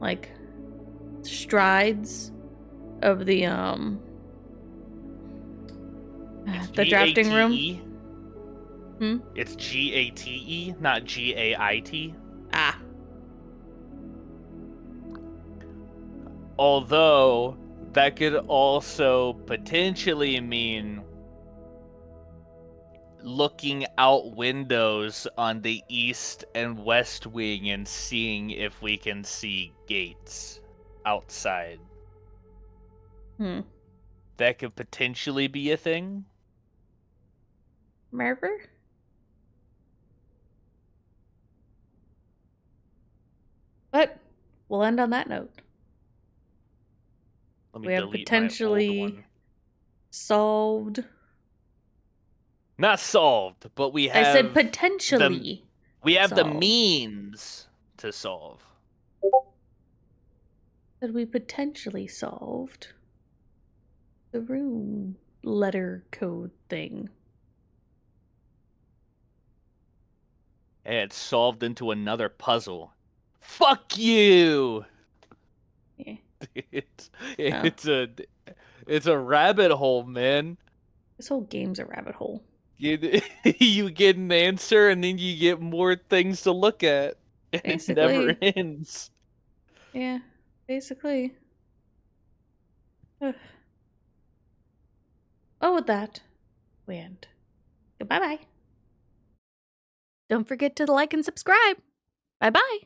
like, strides of the drafting room? Hmm? It's GATE, not GAIT. Ah. Although, that could also potentially mean looking out windows on the east and west wing and seeing if we can see gates outside. That could potentially be a thing. Remember? But we'll end on that note. Let me We have delete my old potentially one. solved. Not solved, but we I have said potentially. we have the solved. means to solve. That we potentially solved the room letter code thing. And it's solved into another puzzle. Fuck you! Yeah. It's a rabbit hole, man. This whole game's a rabbit hole. You get an answer and then you get more things to look at. And it never Basically. ends. Yeah, basically. Ugh. Oh, with that, we end. Goodbye bye. Don't forget to like and subscribe. Bye bye.